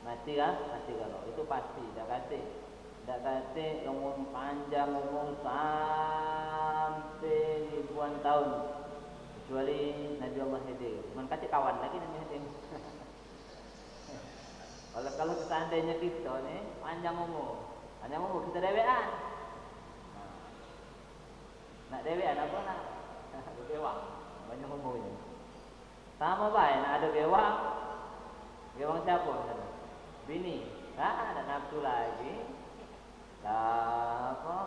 Mati kan? Mati kalau itu pasti. Tidak kate umur panjang umur sampai ribuan tahun. Kecuali Nabi Allah Khidir. Cuman kate kawan lagi Nabi Khidir. Kalau seandainya kita nih panjang umur kita dewean. Nak dewean apa nak? Bewang. Panjang umur ini. Sama baik nak ada bewang. Bewang siapa? Bini. Ada nafsu lagi. Apa?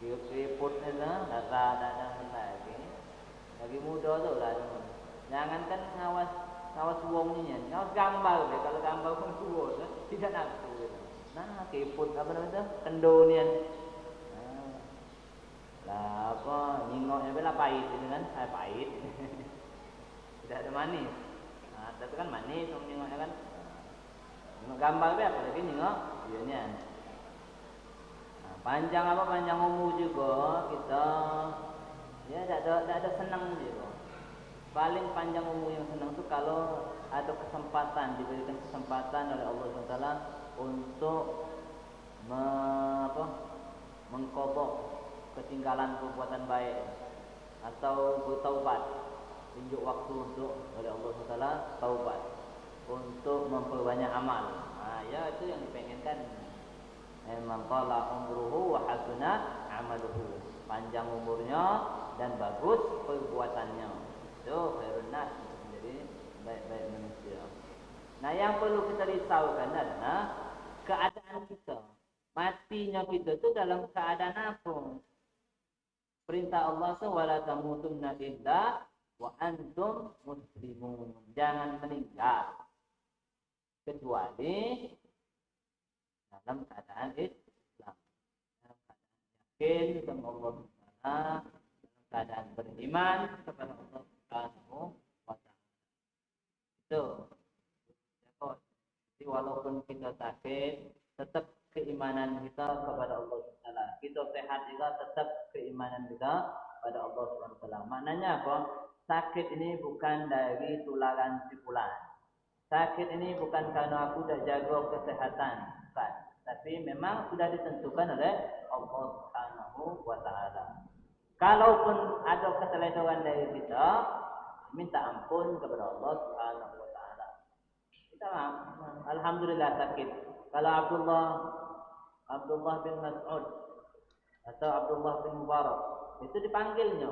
Keriputnya datang lagi. Lagi muda tu lah. Jangankan ngawas wongnya, ngawas gambar deh. Kalau gambar pun tua, tidak nafsu. Nah, keriput apa namanya? Kendonian. Lah apa? Nyingoknya bela pahit itu kan? Pahit. Tidak ada manis. Nah, tapi kan manis, nyingoknya kan. Gambar apa lagi nyingok? Ianya. Panjang umur juga kita ya tidak ada senang juga. Paling panjang umur yang senang itu kalau ada diberikan kesempatan oleh Allah SWT untuk mengkobok ketinggalan perbuatan baik atau bertaubat, tunjuk waktu untuk oleh Allah SWT taubat untuk memperbanyak amal. Ya itu yang dipengenkan. Man qala umruhu wa hasuna amaluhu. Panjang umurnya dan bagus perbuatannya. Itu khairun nas, menjadi baik-baik manusia. Nah, yang perlu kita risaukan adalah keadaan kita. Matinya kita itu dalam keadaan apa? Perintah Allah wala tamutunna illa wa antum muslimun. Jangan meninggal kecuali dalam keadaan Islam, dalam keadaan yakin sama Allah Taala, dalam keadaan beriman kepada Allah Subhanahu wa Ta'ala. Itu. Jadi walaupun kita sakit, tetap keimanan kita kepada Allah Subhanahu wa Ta'ala. Kita sehat juga, tetap keimanan kita kepada Allah Subhanahu wa Ta'ala. Maknanya apa? Sakit ini bukan dari tularan sipulan. Sakit ini bukan karena aku tidak jaga kesehatan, bukan. Tapi memang sudah ditentukan oleh Allah Subhanahu wa Ta'ala. Kalaupun ada kesalahan dari kita, minta ampun kepada Allah Subhanahu wa Ta'ala. Kita alhamdulillah sakit. Kalau Abdullah bin Mas'ud atau Abdullah bin Mubarak itu dipanggilnya,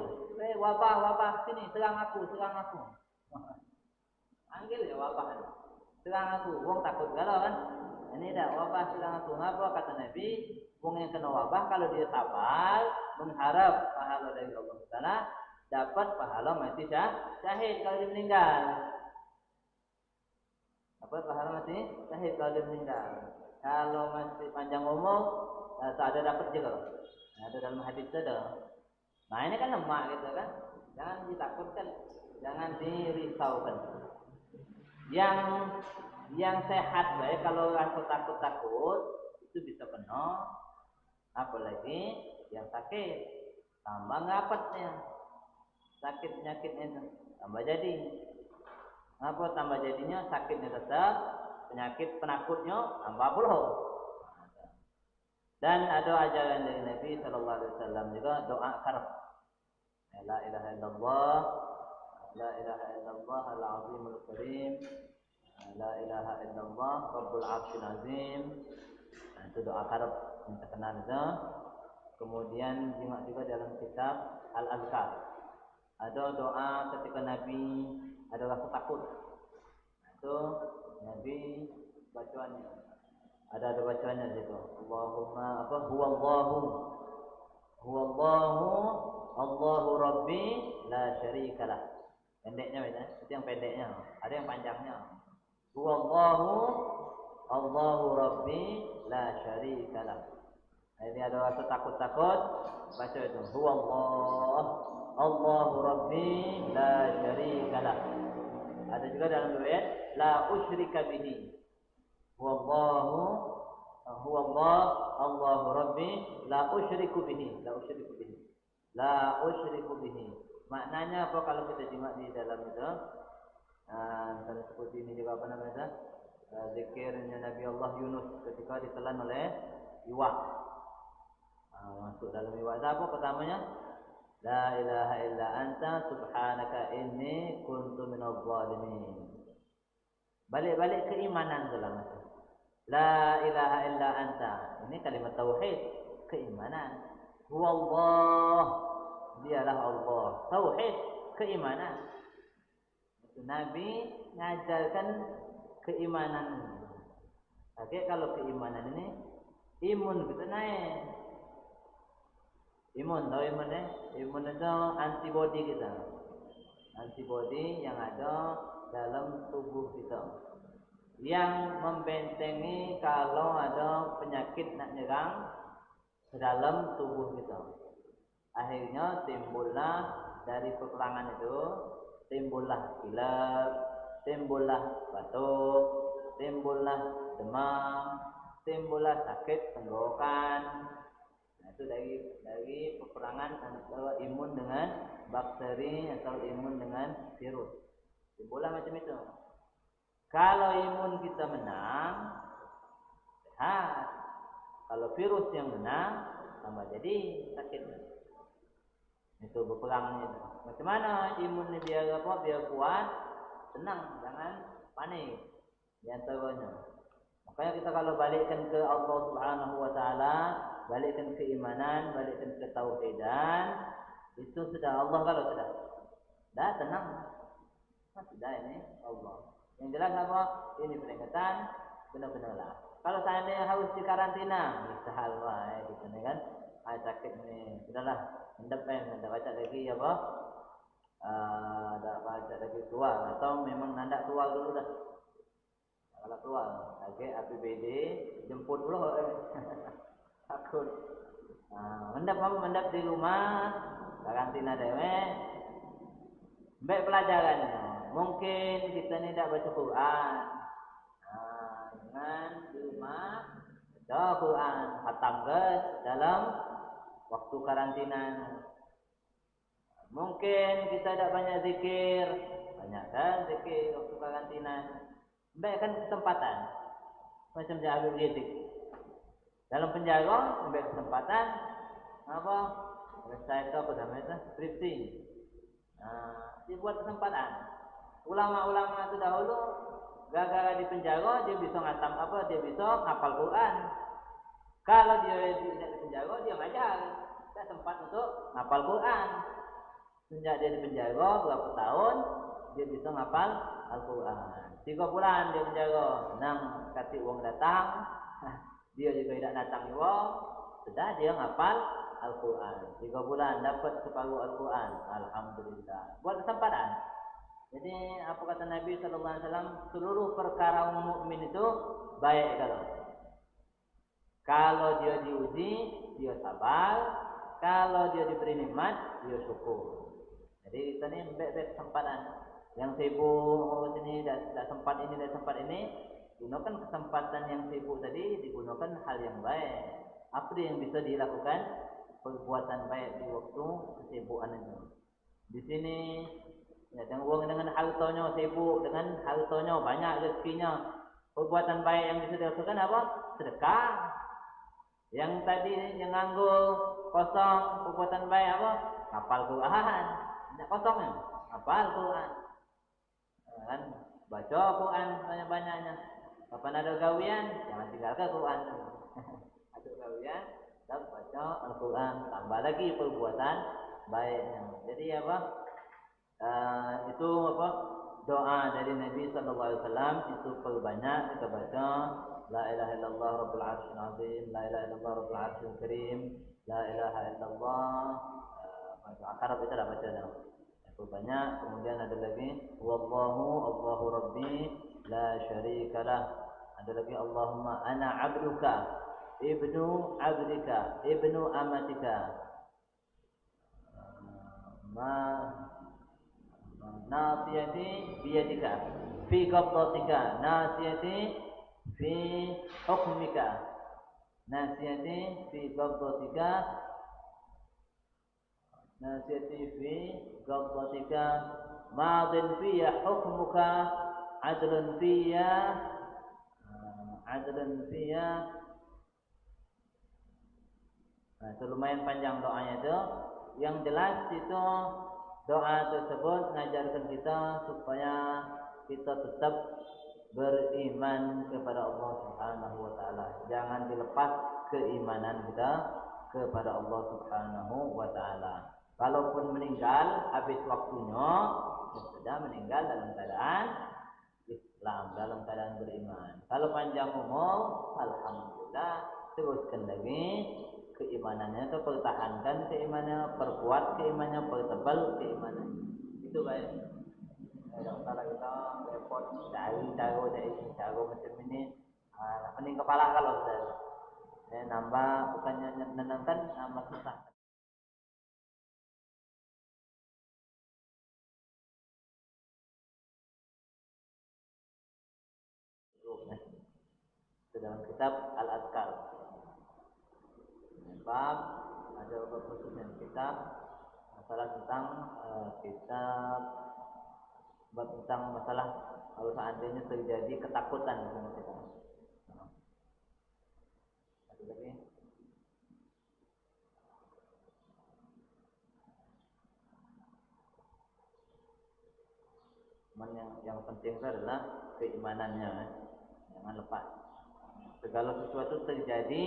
wabah sini, serang aku. Panggil ya wabah, serang aku. Wong takut galau kan? Ini dah wabah serang aku. Ngapa kata Nabi? Wong yang kena wabah kalau dia sabar, mengharap pahala dari Allah Taala, dapat pahala mati syahid kalau dia meninggal. Dapat pahala mati syahid kalau dia meninggal. Kalau masih panjang umur, tak ada dapat juga. Ada dalam hadis ada. Nah ini kan lemak gitu kan? Jangan ditakutkan, jangan dirisaukan. Yang sehat baik kalau rasa takut itu bisa kena, apalagi yang sakit tambah ngapatnya, sakit penyakitnya itu tambah jadi. Apa tambah jadinya? Sakitnya tetap, penyakit penakutnya tambah puluh. Dan ada ajaran dari Nabi Sallallahu Alaihi Wasallam juga doa karb. La ilaha illallah, la ilaha illallah al-azimul karim, la ilaha illallah rabbul arsyil azim. Itu doa karb yang terkenal itu. Kemudian juga dalam kitab Al-Azkar ada doa ketika Nabi ada rasa takut. Itu Nabi bacaannya. Ada bacaannya di situ. Allahumma huwallahu Allahu Rabbi la syarikalah. Pendeknya itu yang pendeknya. Ada yang panjangnya. Huwallahu Allahu Rabbi la syarikalah. Ini ada rasa takut-takut, baca itu. Huwallah Allahu Rabbi la syarikalah. Ada juga dalam riwayat la usyrika bihi. Huwallah Allahu Rabbi la usyriku bihi. La usyriku bihi. Maknanya apa kalau kita jemaah di dalam itu? Dan seperti ini juga apa namanya? zikirnya Nabi Allah Yunus ketika ditelan oleh iwak. Masuk dalam iwak apa pertamanya? La ilaha illa anta subhanaka inni kuntu minadh dhalimin. Balik-balik keimanan tu lah macam. La ilaha illa anta. Ini kalimat tauhid, keimanan. Huwallah, dialah Allah. Tauhid, keimanan. Nabi ngajarkan keimanan. Oke, kalau keimanan ini imun kita naik. Imun, tahu imun ya? Imun itu antibody kita. Antibody yang ada dalam tubuh kita. Yang membentengi kalau ada penyakit nak nyerang ke dalam tubuh kita. Akhirnya timbullah dari peperangan itu, timbullah pilek, timbullah batuk, timbullah demam, timbullah sakit tenggorokan. Nah, itu dari peperangan antara imun dengan bakteri atau imun dengan virus. Timbullah macam itu. Kalau imun kita menang, sehat. Kalau virus yang menang, tambah jadi sakit. Itu berperangnya itu. Macam mana imunnya biar apa? Biar kuat, tenang, jangan panik. Di antaranya. Makanya kita kalau balikkan ke Allah Subhanahu wa taala, balikkan keimanan, balikkan ketauhidan, itu sudah Allah kalau sudah. Dah tenang. Sudah ini Allah. Yang jelas apa? Ini peringatan benar-benarlah. Kalau seandainya harus dikarantina, misal gitu kan. Sakit ni, sudahlah, hendak baca lagi apa? Dah baca lagi keluar atau memang nandak keluar dulu dah. Kalau keluar, okey, APBD jemput pula. Takut. Mendap di rumah, karantina dewe. Baik pelajarannya. Mungkin kita ni tak baca Quran. Dengan di rumah baca Quran, khatam guys dalam waktu karantina. Mungkin kita tak banyak zikir, banyakkan zikir waktu karantina. Baikkan kesempatan. Macam dia Habib Rizik. Dalam penjara, ambil kesempatan apa? Selesai apa namanya itu? Skripsi. Dia buat kesempatan. Ulama-ulama itu dahulu gara-gara di penjara dia bisa ngatam apa? Dia bisa hafal Quran. Kalau dia tidak di penjara dia ngajar. Tak sempat untuk hafal Quran. Sejak dia di penjara berapa tahun dia bisa hafal Al-Quran. 3 bulan dia penjara, senang kasih uang datang. Dia juga tidak datang uang. Sudah dia hafal Al-Quran. 3 bulan dapat separuh Al-Quran. Alhamdulillah. Buat kesempatan. Jadi apa kata Nabi SAW, seluruh perkara mukmin itu baik kalau dia diuji, dia sabar. Kalau dia diberi nikmat, dia syukur. Jadi kita ni baik-baik kesempatan. Yang sibuk sini dah sempat ini, dah sempat ini, gunakan kesempatan yang sibuk tadi digunakan hal yang baik. Apa yang bisa dilakukan? Perbuatan baik di waktu kesibukan itu. Di sini ya, dengan hartanya sibuk, dengan hartanya banyak rezekinya. Perbuatan baik yang bisa dilakukan apa? Sedekah. Yang tadi yang nganggur kosong, perbuatan baik apa? Hafal Quran. Tidak kosong ya? Hafal Quran. Kan baca Quran banyak-banyaknya. Kapan ada gawian, jangan tinggalkan Quran. Ada gawian, tetap baca Al-Quran. Tambah lagi perbuatan baiknya. Jadi apa? Itu apa? Doa dari Nabi SAW itu perbanyak kita baca. La ilaha illallah rabbul arsyil azim, la ilaha illallah rabbul arsyil karim, la ilaha illallah. Akarab kita dah baca dah. Itu banyak. Kemudian ada lagi Allahu Rabbi la syarikalah. Ada lagi Allahumma ana abduka ibnu abdika ibnu amatika ma nasiyati biyadika fi qabdatika nasiyati fi hukmika nasiyati fi qabdatika nasiyati fi qabdatika madin fiya hukmuka adlun fiya adlan fiha. Nah, itu lumayan panjang doanya itu. Yang jelas itu doa tersebut mengajarkan kita supaya kita tetap beriman kepada Allah Subhanahu wa taala. Jangan dilepas keimanan kita kepada Allah Subhanahu wa taala. Kalaupun meninggal habis waktunya, ya sudah meninggal dalam keadaan Islam, dalam keadaan beriman. Kalau panjang umur, alhamdulillah, teruskan lagi keimanannya, atau pertahankan keimanannya, perkuat keimanannya, pertebal keimanannya. Itu baik. Kalau kita repot cari cara macam ini, pening kepala kalau sudah nambah, bukannya menenangkan, nambah susah. Itu dalam kitab Al-Adkar. Bab ada bab khususnya kitab masalah tentang kitab bab tentang masalah kalau seandainya terjadi ketakutan sama kita. Ada lagi. Yang penting itu adalah keimanannya, jangan lepas. Segala sesuatu terjadi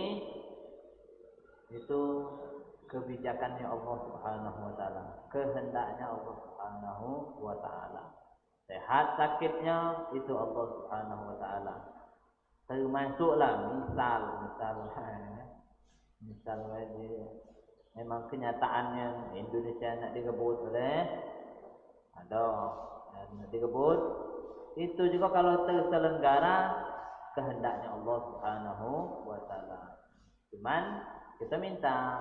itu kebijakannya Allah Subhanahu wa taala, kehendaknya Allah Subhanahu wa taala. Sehat sakitnya itu Allah Subhanahu wa taala. Termasuklah misal memang kenyataannya Indonesia nak direbut oleh ada nak direbut, itu juga kalau terselenggara kehendaknya Allah Subhanahu wa taala. Cuman kita minta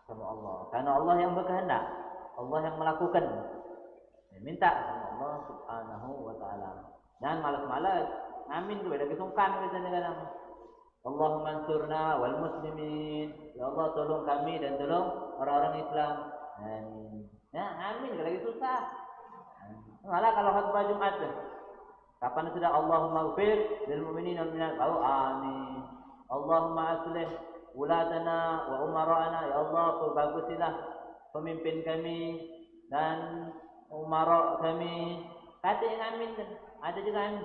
sama Allah, karena Allah yang berkehendak, Allah yang melakukan. Minta sama Allah Subhanahu wa taala. Jangan malas-malas. Amin tu lagi sungkan kita kadang. Allahumma ansurna wal muslimin. Ya Allah tolong kami dan tolong orang-orang Islam. Amin. Ya, amin lagi susah. Malah kalau khutbah Jumat tu. Kapan sudah Allahumma ighfir lil mu'minin wal mu'minat baru amin. Allahumma aslih wulatana wa umara'ana, ya Allah perbagusilah pemimpin kami dan umara kami. Kata yang amin kan. Ada juga amin.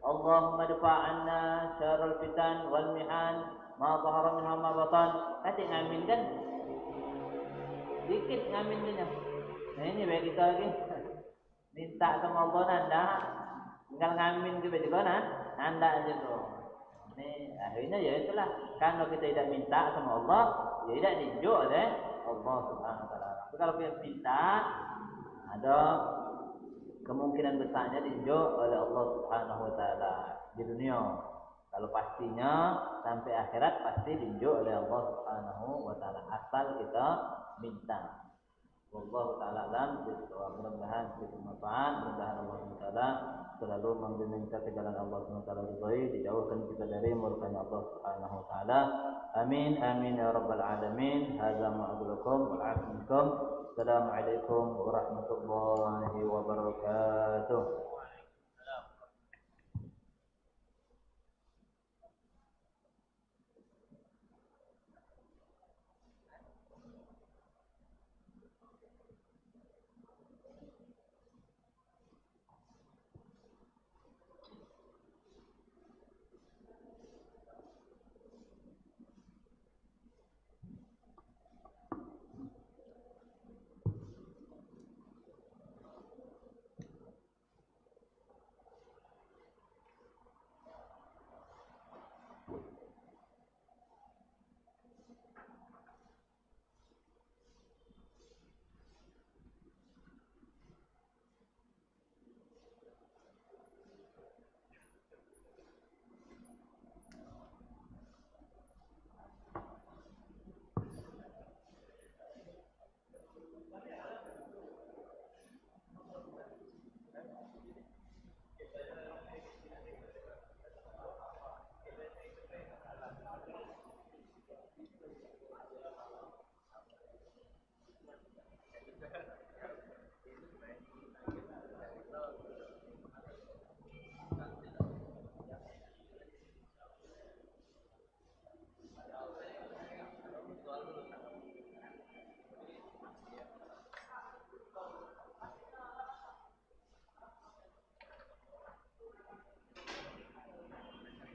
Allahumma dafa'anna syarrul fitan wal mihan ma zahara minha ma batan. Kata yang amin kan. Dikit amin kan. Nah ini baik kita lagi. Minta sama Allah nanda. Tinggal ngamin juga juga nanda aja tuh. Ini akhirnya ya itulah. Kalau kita tidak minta sama Allah, ya tidak ditunjuk oleh Allah Subhanahu wa taala. Tapi kalau kita minta, ada kemungkinan besarnya ditunjuk oleh Allah Subhanahu wa taala di dunia. Kalau pastinya sampai akhirat pasti ditunjuk oleh Allah Subhanahu wa taala asal kita minta. Wallahu ta'ala alam. Mudah-mudahan kita bermanfaat. Mudah-mudahan Allah SWT selalu membimbing kita ke jalan Allah SWT ridhoi, dijauhkan kita dari murkanya Allah Subhanahu wa taala. Amin amin ya rabbal alamin. Hadza ma aqulukum wa a'lamukum. Assalamualaikum warahmatullahi wabarakatuh.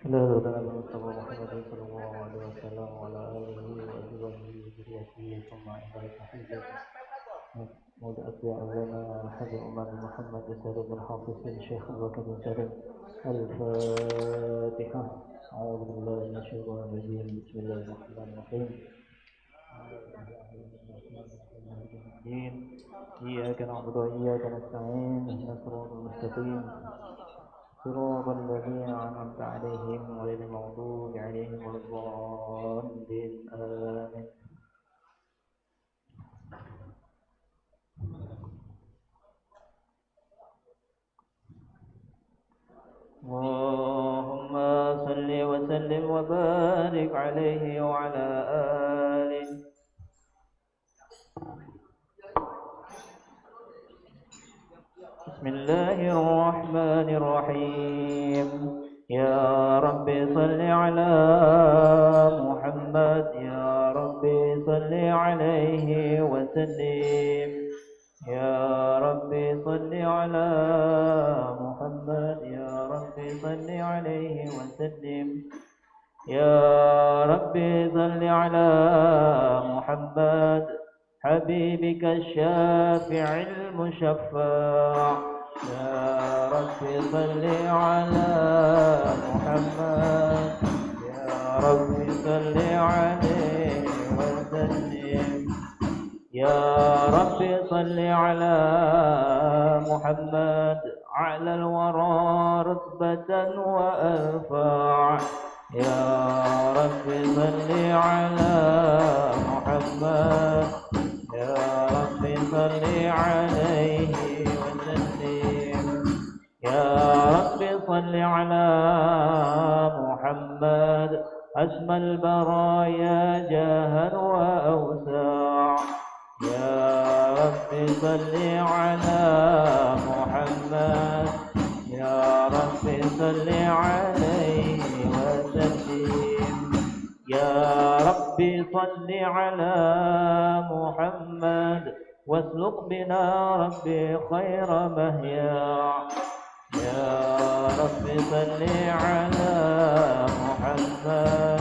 لا ربنا المصطفى محمد صلى الله عليه وسلم وعلى آله وأزواجه وذريته ثم عباد حفظه مولى أولنا حبيب أمام محمد سالم بن حافظ الشيخ أبو بكر بن سالم الفاتحة. أعوذ بالله من الشيطان الرجيم بسم الله الرحمن الرحيم. إياك نعبد وإياك نستعين اهدنا الصراط المستقيم صراط الذين أنعمت عليهم غير المغضوب عليهم ولا الضالين آمين. اللهم صل وسلم وبارك عليه وعلى آله. بسم الله الرحمن الرحيم. يا رب صل على محمد يا رب صل عليه وسلم. يا رب صل على محمد يا رب صل عليه وسلم. يا رب صل على محمد حبيبك الشافع المشفع. يا رب صل على محمد يا رب صل عليه وسلم. يا رب صل على محمد على الورى رتبة وأرفع. يا رب صل على محمد يا رب صل عليه وسلم. يا رب صل على محمد أسمى البرايا جاها وأوسع. يا رب صل على محمد يا رب صل عليه وسلم. يا رب صل على محمد واسلك بنا ربي خير مهيا. يا رب صل على محمد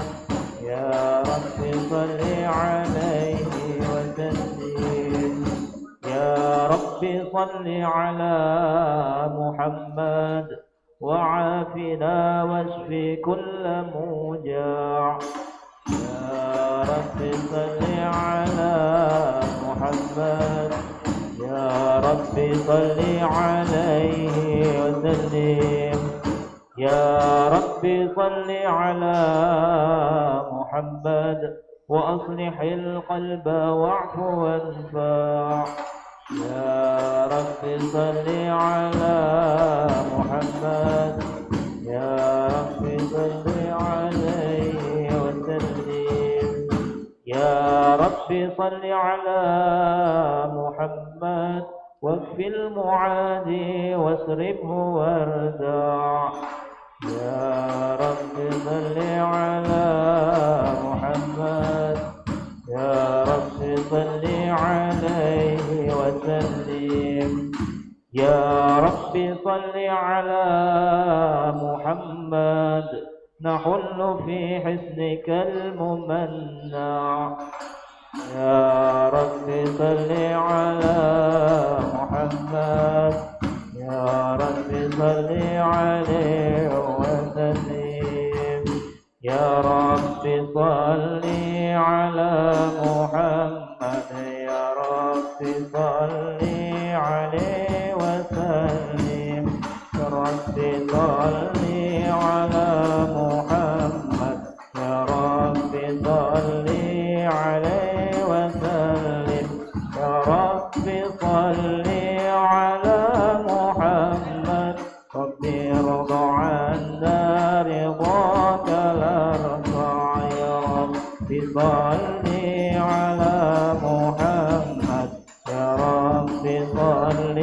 يا رب صل عليه وسلم. يا رب صل على محمد وعافنا واشف كل موجع. يا رب صل على محمد يا رب صل عليه وسلم. يا رب صل على محمد وأصلح القلب واعف وانفع. يا رب صل على محمد يا رب صل عليه وسلم. يا رب صل على محمد واكف المعادي واصرفه واردع. يا رب صل على محمد يا رب صل عليه وسلم. يا رب صل على محمد نحل في حسنك الممنع. يا رب صل على محمد يا رب صل عليه وسلم. يا رب صل على محمد يا رب صل عليه وسلم. يا رب صل على محمد يا رب صل عليه وسلم. يا رب صل على محمد رب ارض عنا رضاك الارفع. يا رب صل على محمد يا رب صل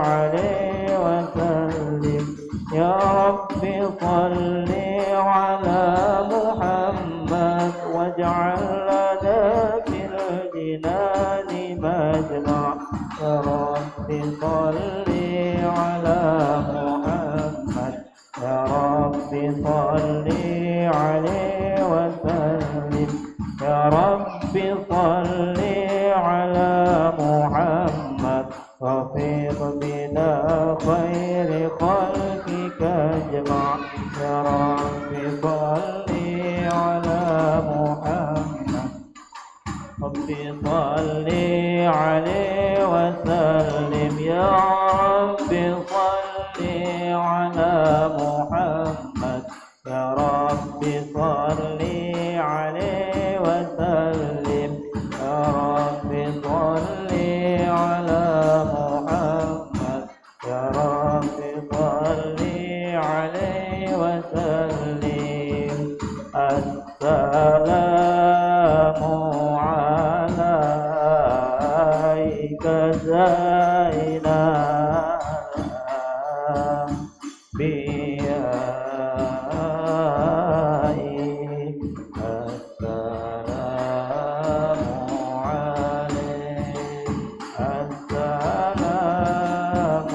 عليه وسلم. يا رب صل على محمد واجعل لنا في الجنان مجمع. يا رب صل على محمد يا رب صل عليك اجمع يا رب صل على محمد رب صل عليه وسلم يا رب صل على محمد يا رب صل عليه وسلم يا رب صل على محمد يا رب صل عليه وسلم السلام عليك زين الأنبياء السلام عليك السلام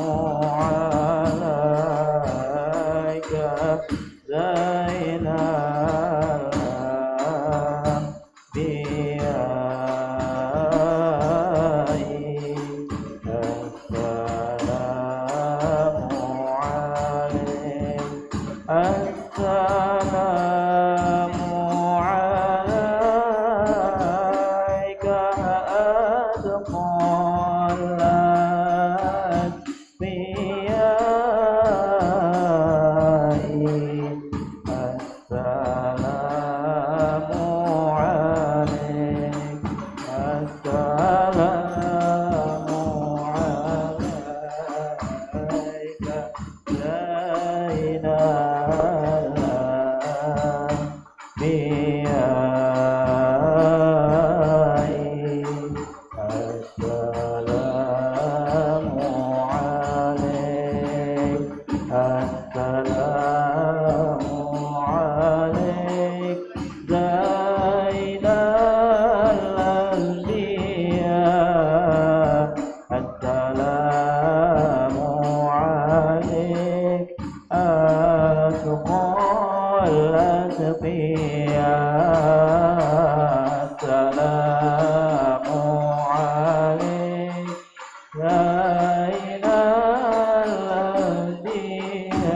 عليك زين السلام عليك أتقى الأنبياء السلام عليك السلام عليك زين السلام عليك أتقى الأتقياء السلام عليك زين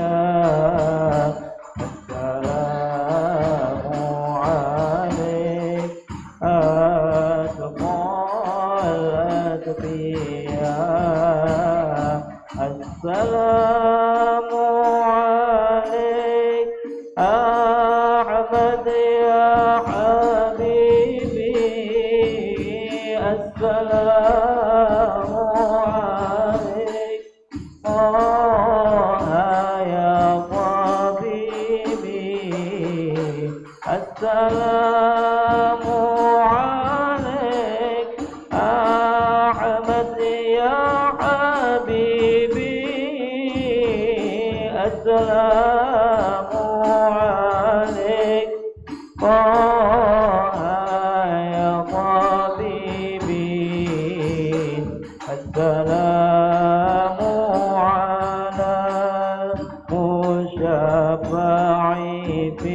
الأنبياء السلام عليك أتقى الأتقياء السلام عليك أحمد يا حبيبي السلام عليك طه يا طبيبي السلام عليك أحمد يا حبيبي السلام عليك طه يا طبيبي السلام على المشفع في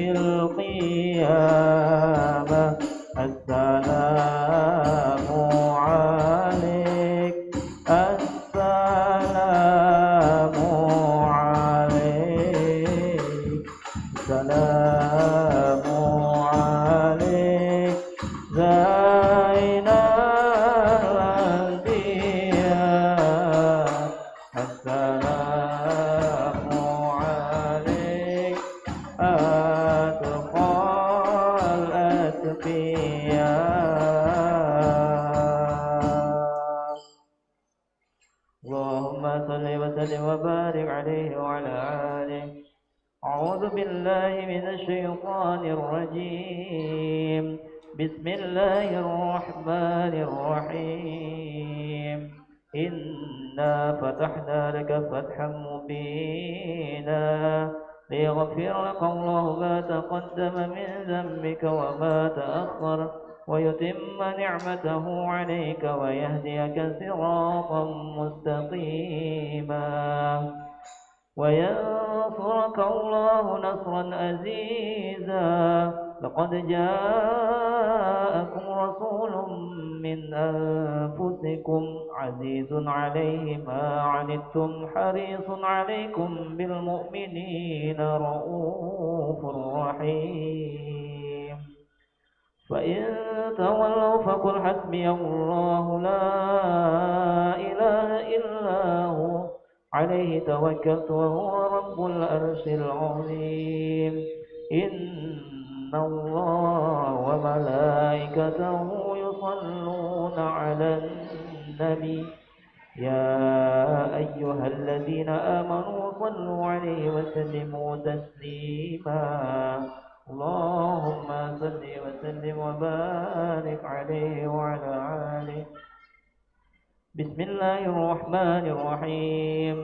القيامة السلام عليك السلام عليك السلام عليك زين الأنبياء السلام عليك أتقى الأتقياء اللهم صل وسلم وبارك عليه وعلى آله أعوذ بالله من الشيطان الرجيم بسم الله الرحمن الرحيم إنا فتحنا لك فتحا مبينا ليغفر لك الله ما تقدم من ذنبك وما تأخر ويتم نعمته عليك ويهديك صراطا مستقيما وينصرك الله نصرا عزيزا لقد جاءكم رسول من أنفسكم عزيز عليه ما عنتم حريص عليكم بالمؤمنين رؤوف رحيم فإن تولوا فقل حسبي الله لا إله إلا هو عليه توكلت وهو رب العرش العظيم إن الله وملائكته يصلون على النبي يا أيها الذين آمنوا صلوا عليه وسلموا تسليما اللهم صل وسلم وبارك عليه وعلى آله بسم الله الرحمن الرحيم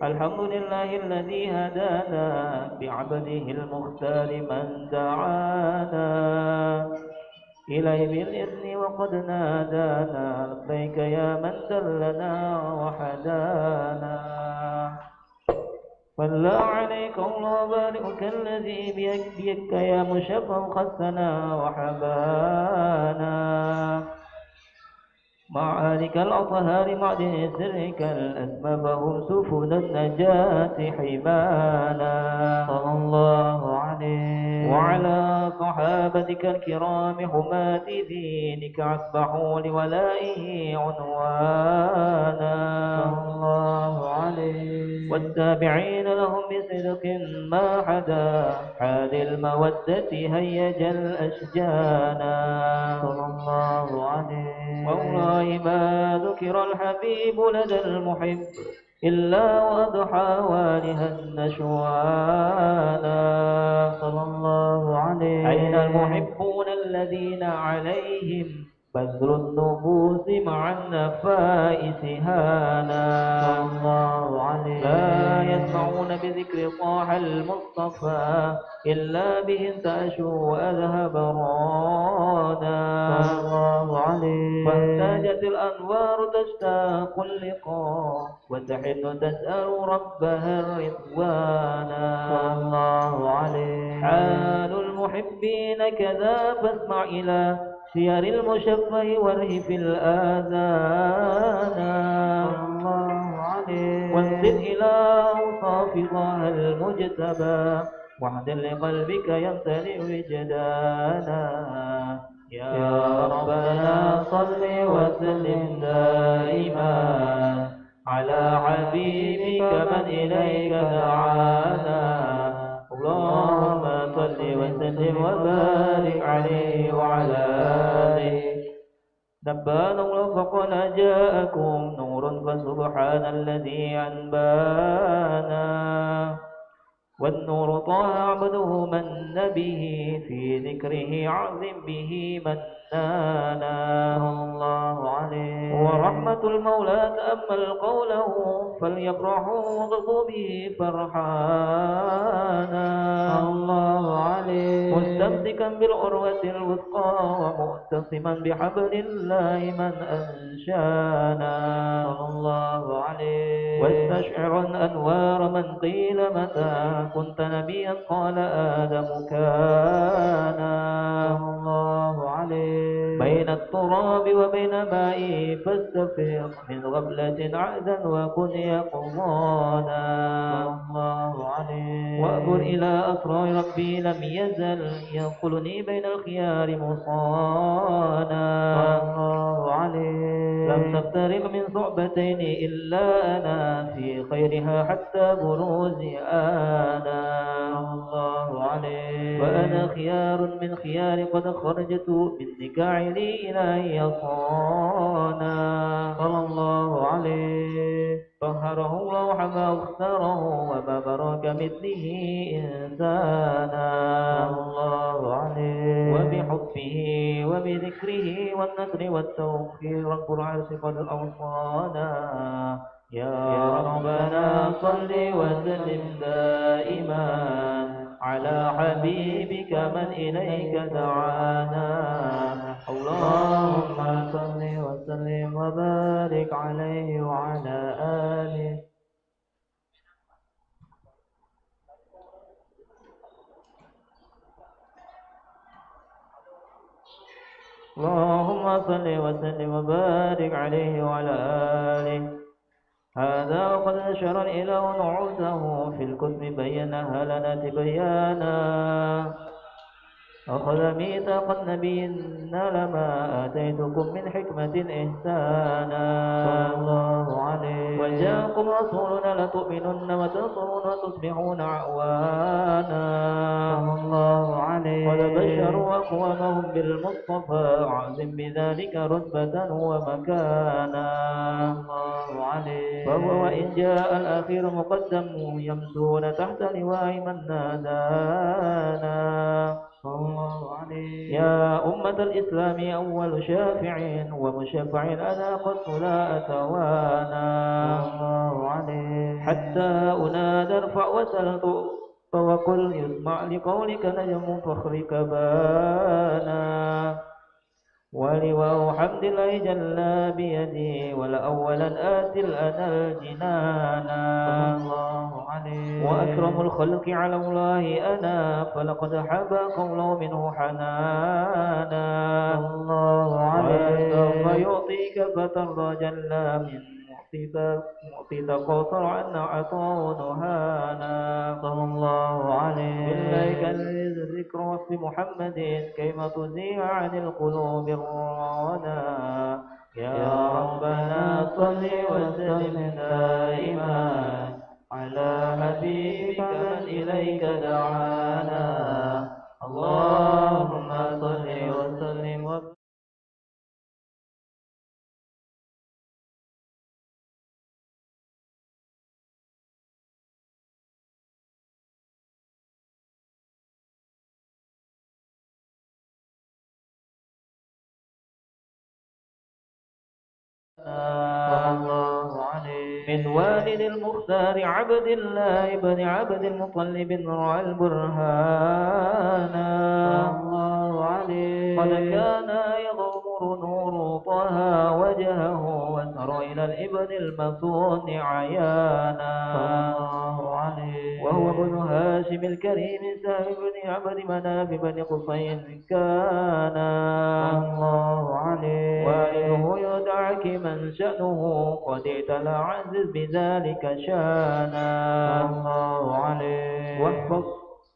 الحمد لله الذي هدانا بعبده المختار من دعانا إليه بالإذن وقد نادانا لبيك يا من دلنا وحدانا صلى عليك الله بارك الذي بيدك يا مشفع خسنا وحبانا مع آلك الأطهار معدن سرك الأسمى فهم سفن النجاة حمانا صلى الله عليه وعلى صحابتك الكرام حماة دينك أصبحوا لولائه عنوانا صلى الله عليه والتابعين لهم بصدق ما حدا حاد المودة هيج الأشجانا صلى الله عليه والله ما ذكر الحبيب لدى المحب إلا وأضحى والها النشوانا صلى الله عليه أين المحبون الذين عليهم بذل النفوس مع النفائس هانا صلى الله عليه لا يسمعون بذكر طه المصطفى إلا به انتعشوا وأذهب رانا صلى الله عليه واحتاجت الأنوار تشتاق اللقاء وتحن تسأل ربها الرضوانا صلى الله عليه حال المحبين كذا فاسمع إلى سير المشفع وارهف الآذان صلى الله عليه وانزل إلى أوصاف طه المجتبى واحضر لقلبك يمتلئ وجدانا يا ربنا صل وسلم دائما على حبيبك من إليك دعانا اللهم صل وسلم وبارك عليه وعلى آله نبانا وفقنا جاءكم نور فسبحان الذي أنبانا والنور طه عبده من به في ذكره عظم به منانا الله عليه ورحمة المولى تأمل قوله فليفرحوا وغضوا به فرحانا الله عليه مستمسكا بالعروة الوثقى ومعتصما بحبل الله من أنشانا الله عليه واستشعرا أنوار من قيل متى كنت نبيا قال آدم كان الله عليه بين التراب وبين مائي فاستفيق من غفلة عهدا وكن يقظانا الله عليه وأبر إلى أسرار ربي لم يزل ينقلني بين الخيار مصانا الله عليه لم تفترق من صعبتين إلا أنا في خيرها حتى بروز آنا الله عليه وأنا خيار من خيار قد خرجت من نكاع لي إلهي صانا صلى الله عليه طهره الله ما اختاره وما برك مثله إنسانا الله عليه وبحبه وبذكره والنصر والتوفيق رب العرش قد أوصانا يا ربنا صل وسلم دائما على حبيبك من إليك دعانا اللهم صل وسلم وبارك عليه وعلى آله اللهم صل وسلم وبارك عليه وعلى آله. هذا وقد نشر الإله نعوته في الكتب بينها لنا تبيانا. أخذ ميثاق النبي لما آتيتكم من حكمة إحسانا. صلى الله عليه. وجاءكم رسولنا لتؤمنن وتنصرون وتصبحون أعوانا. صلى الله عليه. وبشروا أقوامهم بالمصطفى عازم بذلك رتبة ومكانا. صلى الله عليه. فهو وإن جاء الأخير مقدم يمسون تحت لواء من نادانا. صلى الله عليه. يا أمة الإسلام أول شافع ومشفع أذاقت لا أتوانا. صلى الله عليه. حتى أنادى ارفع وسل وقل يسمع لقولك نجم فخرك بانا. ولواء حمد الله جل بيدي ولأولا آتي الأنا الجنانا. الله عليه. وأكرم الخلق على الله أنا فلقد حبى قوله منه حنانا. الله عليه. وسوف يعطيك فترضى جل من معطيك قوصر عن عطاء نهانا. صلى الله عليه. إليك الذكر وفي محمد كيما تزيع عن القلوب الرانا. يا ربنا صل وسلم دائما على حبيبك من إليك دعانا. اللهم صل وسلم وبارك. الله عليه. من والد المختار عبد الله بن عبد المطلب رعى البرهان. الله عليه. قد كان يغمر نور طه وجهه وسر إلى الابن المصون عيانا. الله عليه. وهو ابن هاشم الكريم سهل بن عبد مناف بن قصي كان. الله عليه. والده يدعك من شأنه قد اعتلى عزز بذلك شانا. الله عليه.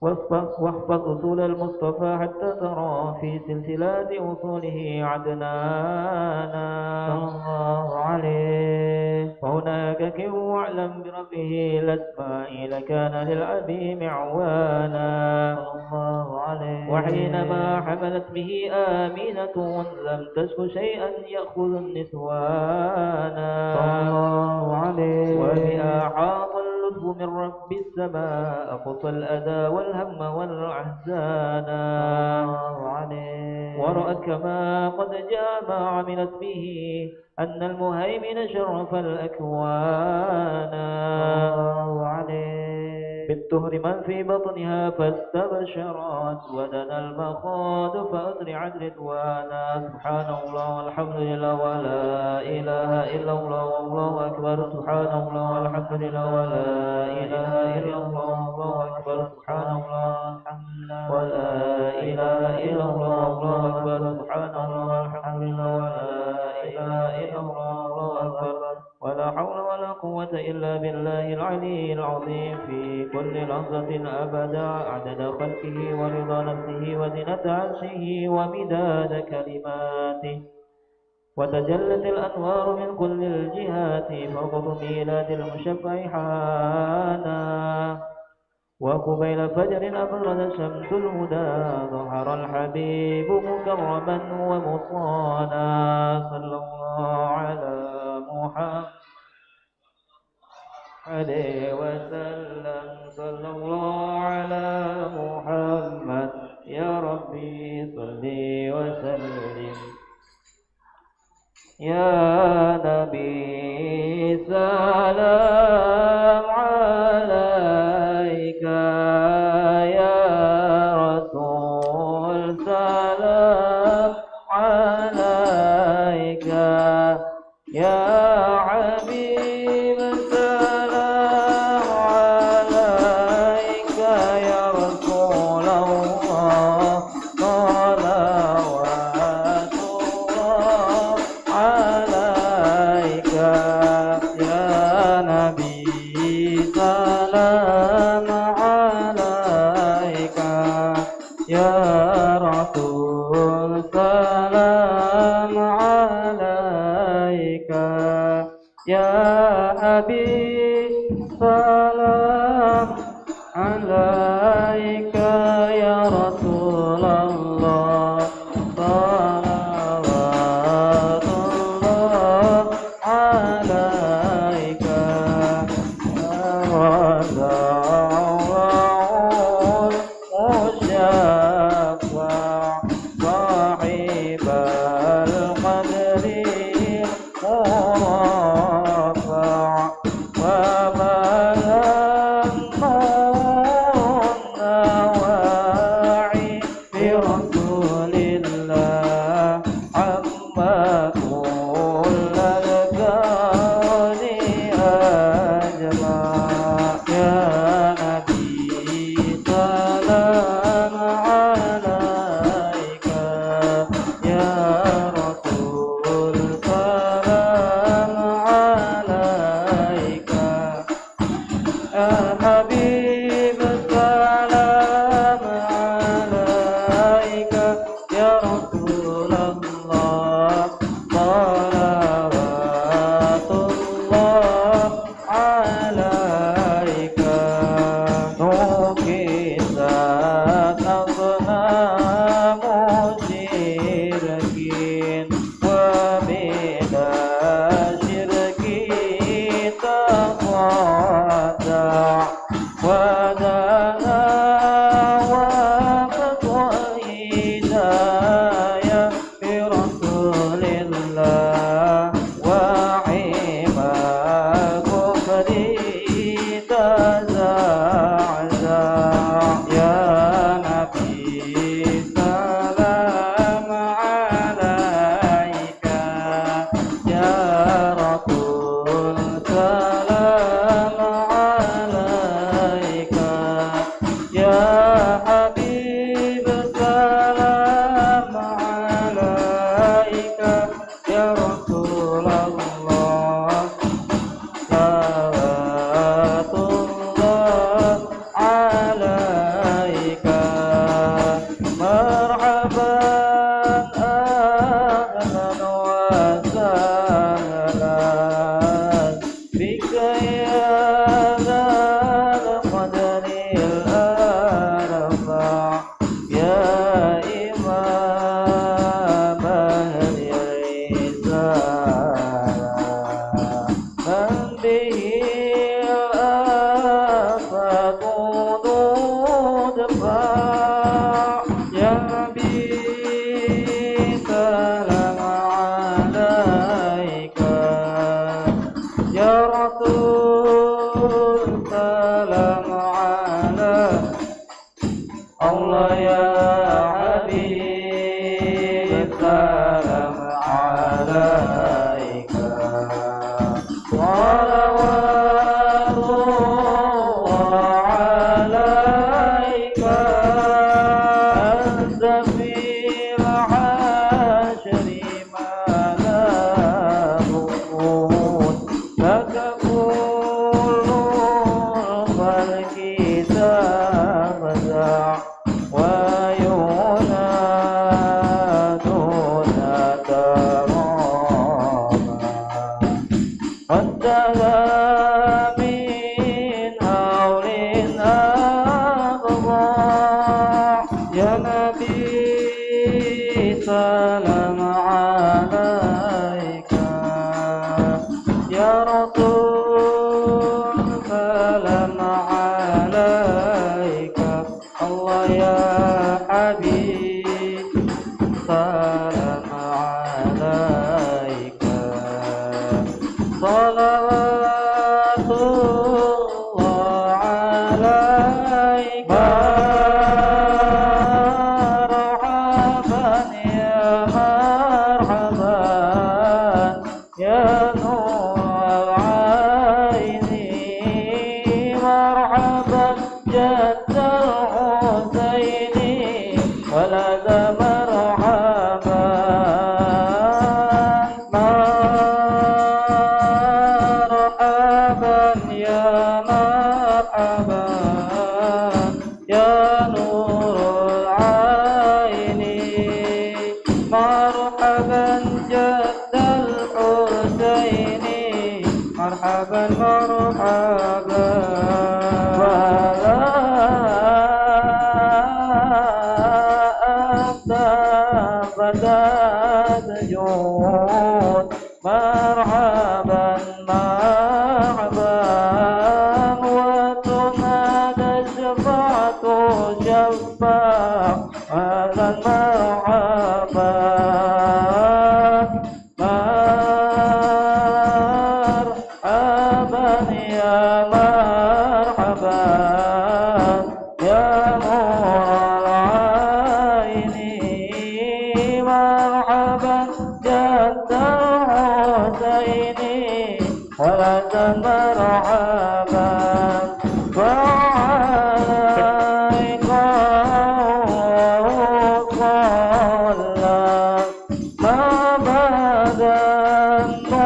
واحفظ أصول المصطفى حتى ترى في سلسلات أصوله عدنانا. الله عليه. فهناك كن واعلم بربه الأسماء لكان للعبي معوانا. الله عليه. وحينما حملت به آمنة لم تشك شيئا يأخذ النسوانا. الله عليه. وبها حاط اللطف من رب السماء قص الأذى والهم والأحزان. الله عليه. ورأت كما قد جاء ما عملت به أن المهيمن شرف الأكوان. الله عليه. بالطهر من في بطنها فاستبشرت ودنا المخاض فأسرعت رضوانا. سبحان الله والحمد لله ولا إله إلا الله والله أكبر. سبحان الله والحمد لله ولا إله إلا الله والله أكبر. سبحان الله والحمد لله ولا إله إلا الله والله أكبر. سبحان الله والحمد لله ولا إله إلا الله والله أكبر. ولا حول ولا قوة إلا بالله العلي العظيم في كل لحظة أبدا عدد خلقه ورضا نفسه وزنة عرشه ومداد كلماته. وتجلت الأنوار من كل الجهات فوق ميلاد المشفع حانا. وقبيل فجر أبرد شمس الهدى ظهر الحبيب مكرما ومصانا. صلى الله على محمد عليه وسلم. صلى الله على محمد يا ربي صل وسلم. يا نبي سلام عليك. يا رسول سلام عليك. يا حبيب سلام عليك. يا رسول الله صلوات يا رسول سلام عليك يا حبيب سلام عليك يا رسول الله صلوات الله عليك صاحب القدر المرفع وبلغنا النواعي برسول الله عما كل الكون أجمع يا نبي سلام عليك يا رسول سلام عليك يا حبيب سلام عليك يا رسول الله صلوات الله عليك نكست أصنام مشركين ومن الشرك تقاطع ودنا وفتوى هداية برسول الله وعما كفر تزعزع يا نبي سلام عليك يا رسول سلام عليك يا حبيب سلام عليك يا رسول الله صلوات الله عليك مرحبا أهلا وسهلا بك يا ذا القدر الأرفع يا إمام أهل الرسالة من به الآفات تدفع يا نبي سلام عليك يا رسول سلام عليك الله يا حبيب سلام عليك صلوات الله عليك أنت في الحشر ما لا نقول لك كل الخلق تفزع وينادون تراما قدها من هول أضاع يا نبي سلام عليك يا رسول سلام عليك الله يا حبيب سلام عليك صلوات الله عليك مرحبا يا مرحبا يا نور العين مرحبا جد الحسين ولد مرحبا مرحبا يا مرحبا يا نور العين المشفع أهلا مرحبا مرحبا يا مرحبا يا نور العين مرحبا جد الحسين ولد مرحبا وعليك صلى ما بدا النور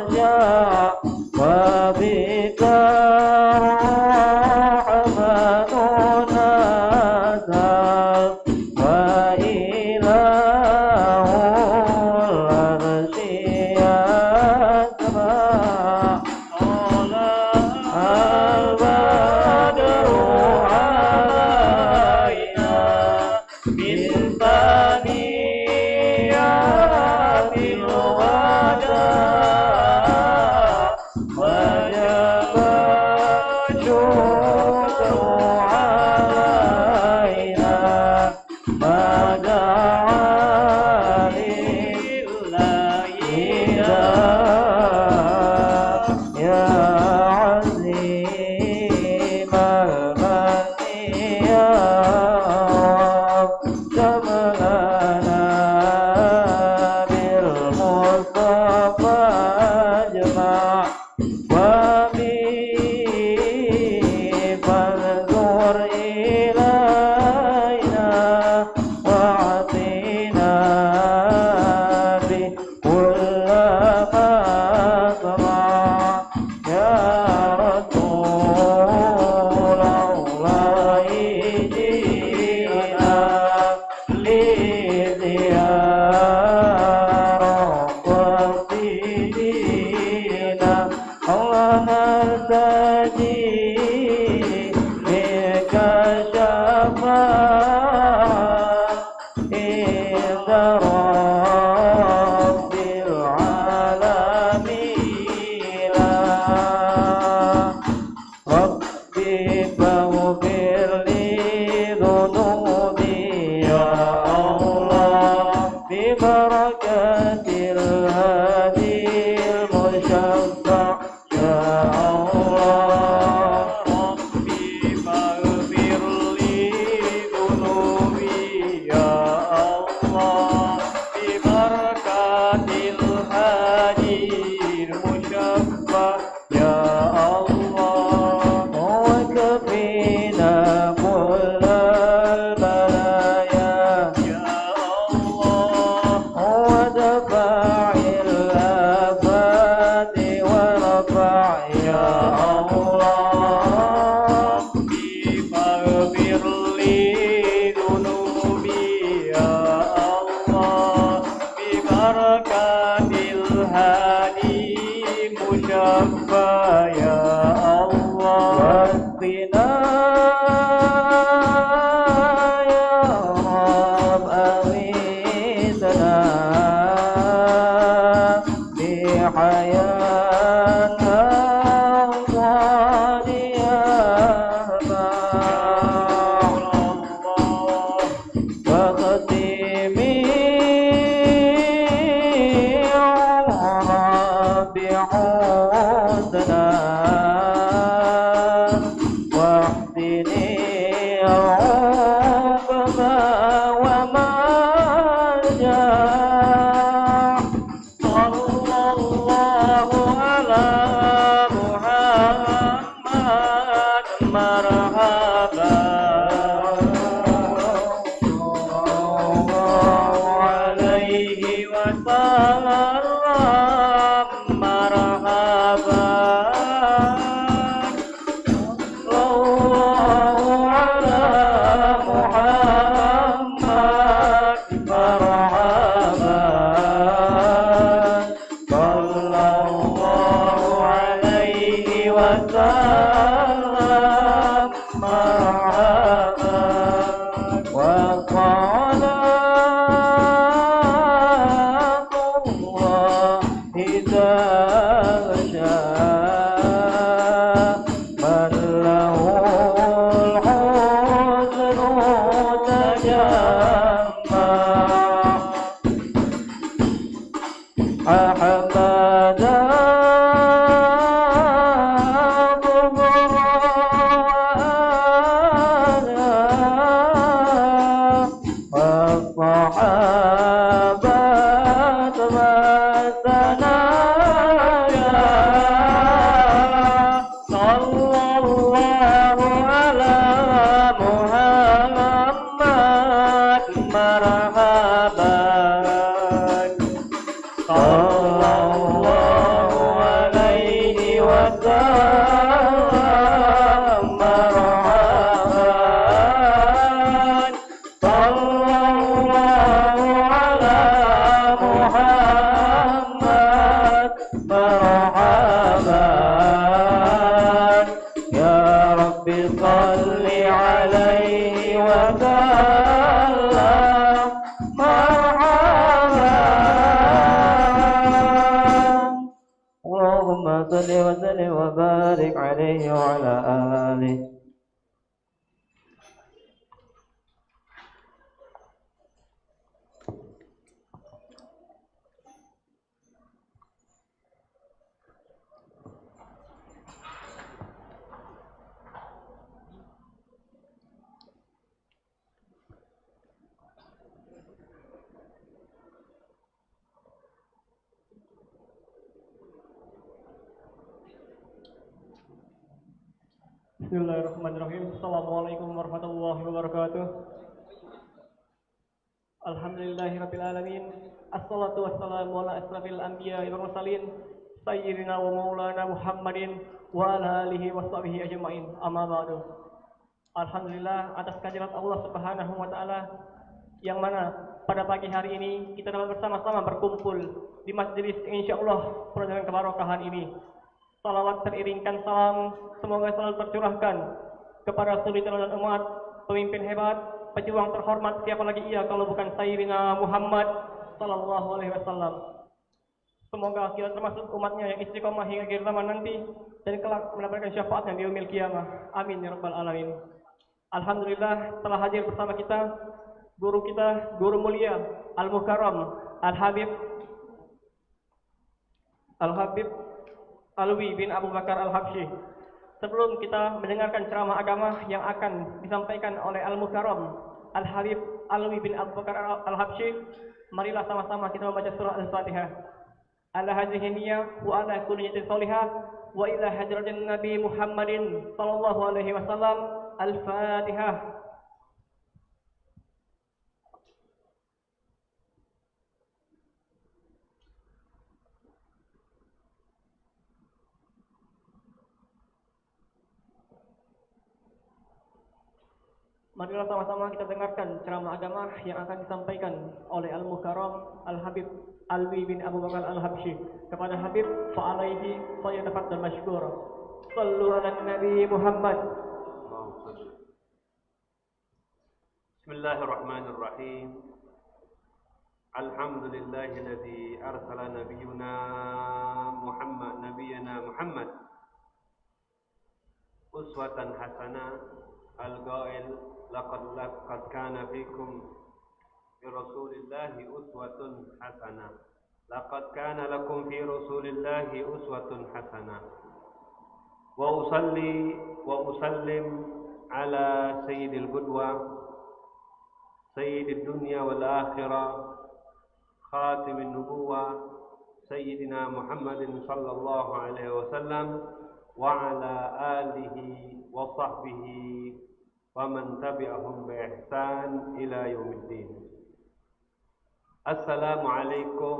وشعشع وبك الرحمن نزل وإله العرش يسمع البدر علينا من ثنيات الوداع وجب الشكر علينا ما دعا لله يا عظيم المنيات شملنا بالمصطفى اجمع فانظر إلينا وأعطنا بكل ما سمع يا رسول الله جئنا لزيارة سيدنا الله نرتجي بك شفاعة عند رب العالمين ربي فاغفر لي ذنوبي يا الله ببركة الهادي المشفع يا الله ربي فاغفر لي ذنوبي يا الله ببركة الهادي المشفع يا الله وكفينا كل البلايا يا الله ودفع الآفات ورفع يا الله ربي فاغفر لي ذنوبي يا الله ببركة الهادي مشفى يا الله واسقنا يا رب أغيثنا بحياة صالحة وختمي عمرا بحسنى له الحسن تجمع أحمد وبارك عليه وعلى آله. Bismillahirrahmanirrahim. Assalamualaikum warahmatullahi wabarakatuh. Alhamdulillahirabbil alamin. Assalatu wassalamu ala asrafil anbiya'i wal mursalin sayyidina wa maulana Muhammadin wa ala alihi washabihi ajmain. Amma ba'du. Alhamdulillah atas kehadirat Allah Subhanahu wa taala yang mana pada pagi hari ini kita dapat bersama-sama berkumpul di majelis insyaallah penuh dengan keberkahan ini. Salawat teriringkan salam semoga selalu tercurahkan kepada suri teladan umat, pemimpin hebat, pejuang terhormat, siapa lagi ia kalau bukan Sayyidina Muhammad sallallahu alaihi wasallam. Semoga kita termasuk umatnya yang istiqomah hingga akhir zaman nanti dan kelak mendapatkan syafaatnya di yaumil qiyamah. Amin ya rabbal alamin. Alhamdulillah telah hadir bersama kita guru mulia Al-Mukarram Al-Habib Alwi bin Abu Bakar Al-Habsyi. Sebelum kita mendengarkan ceramah agama yang akan disampaikan oleh Al-Mukarram Al-Habib Alwi bin Abu Bakar Al-Habsyi, marilah sama-sama kita membaca surah Al-Fatihah. Ala hadhihi niyyah wa ala kulli niyatin shalihah wa ila hadratin Nabi Muhammadin sallallahu alaihi wasallam. Al-Fatihah. Marilah sama-sama kita dengarkan ceramah agama yang akan disampaikan oleh Al-Mukarram Al-Habib Alwi bin Abu Bakar Al-Habsyi. Kepada Habib fa'alaihi falyatafaddal mashkur. Shallu ala Nabi Muhammad. Bismillahirrahmanirrahim. Alhamdulillahilladzi arsala nabiyyana Muhammad uswatan hasanah al-qail laqad kana fikum fi rasulillahi uswatun hasanah. Laqad kana lakum fi rasulillahi uswatun hasanah. Wa usalli wa usallim ala sayyidil qudwa sayyidid dunya wal akhirah khatimin nubuwah sayyidina Muhammadin sallallahu alaihi wasallam wa ala alihi wa sahbihi wa man tabi'ahum bi ihsan ila yaumiddin. Assalamualaikum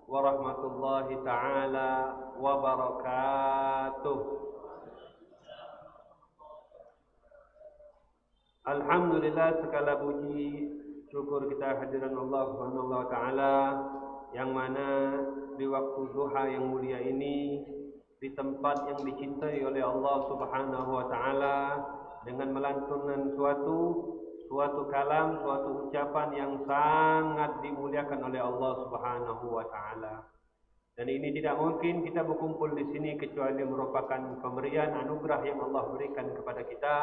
warahmatullahi taala wabarakatuh. Alhamdulillah, segala puji syukur kita hadiran Allah Subhanahu wa taala yang mana di waktu duha yang mulia ini di tempat yang dicintai oleh Allah Subhanahu wa taala dengan melantunkan suatu kalam, suatu ucapan yang sangat dimuliakan oleh Allah Subhanahu wa taala. Dan ini tidak mungkin kita berkumpul di sini kecuali merupakan pemberian anugerah yang Allah berikan kepada kita,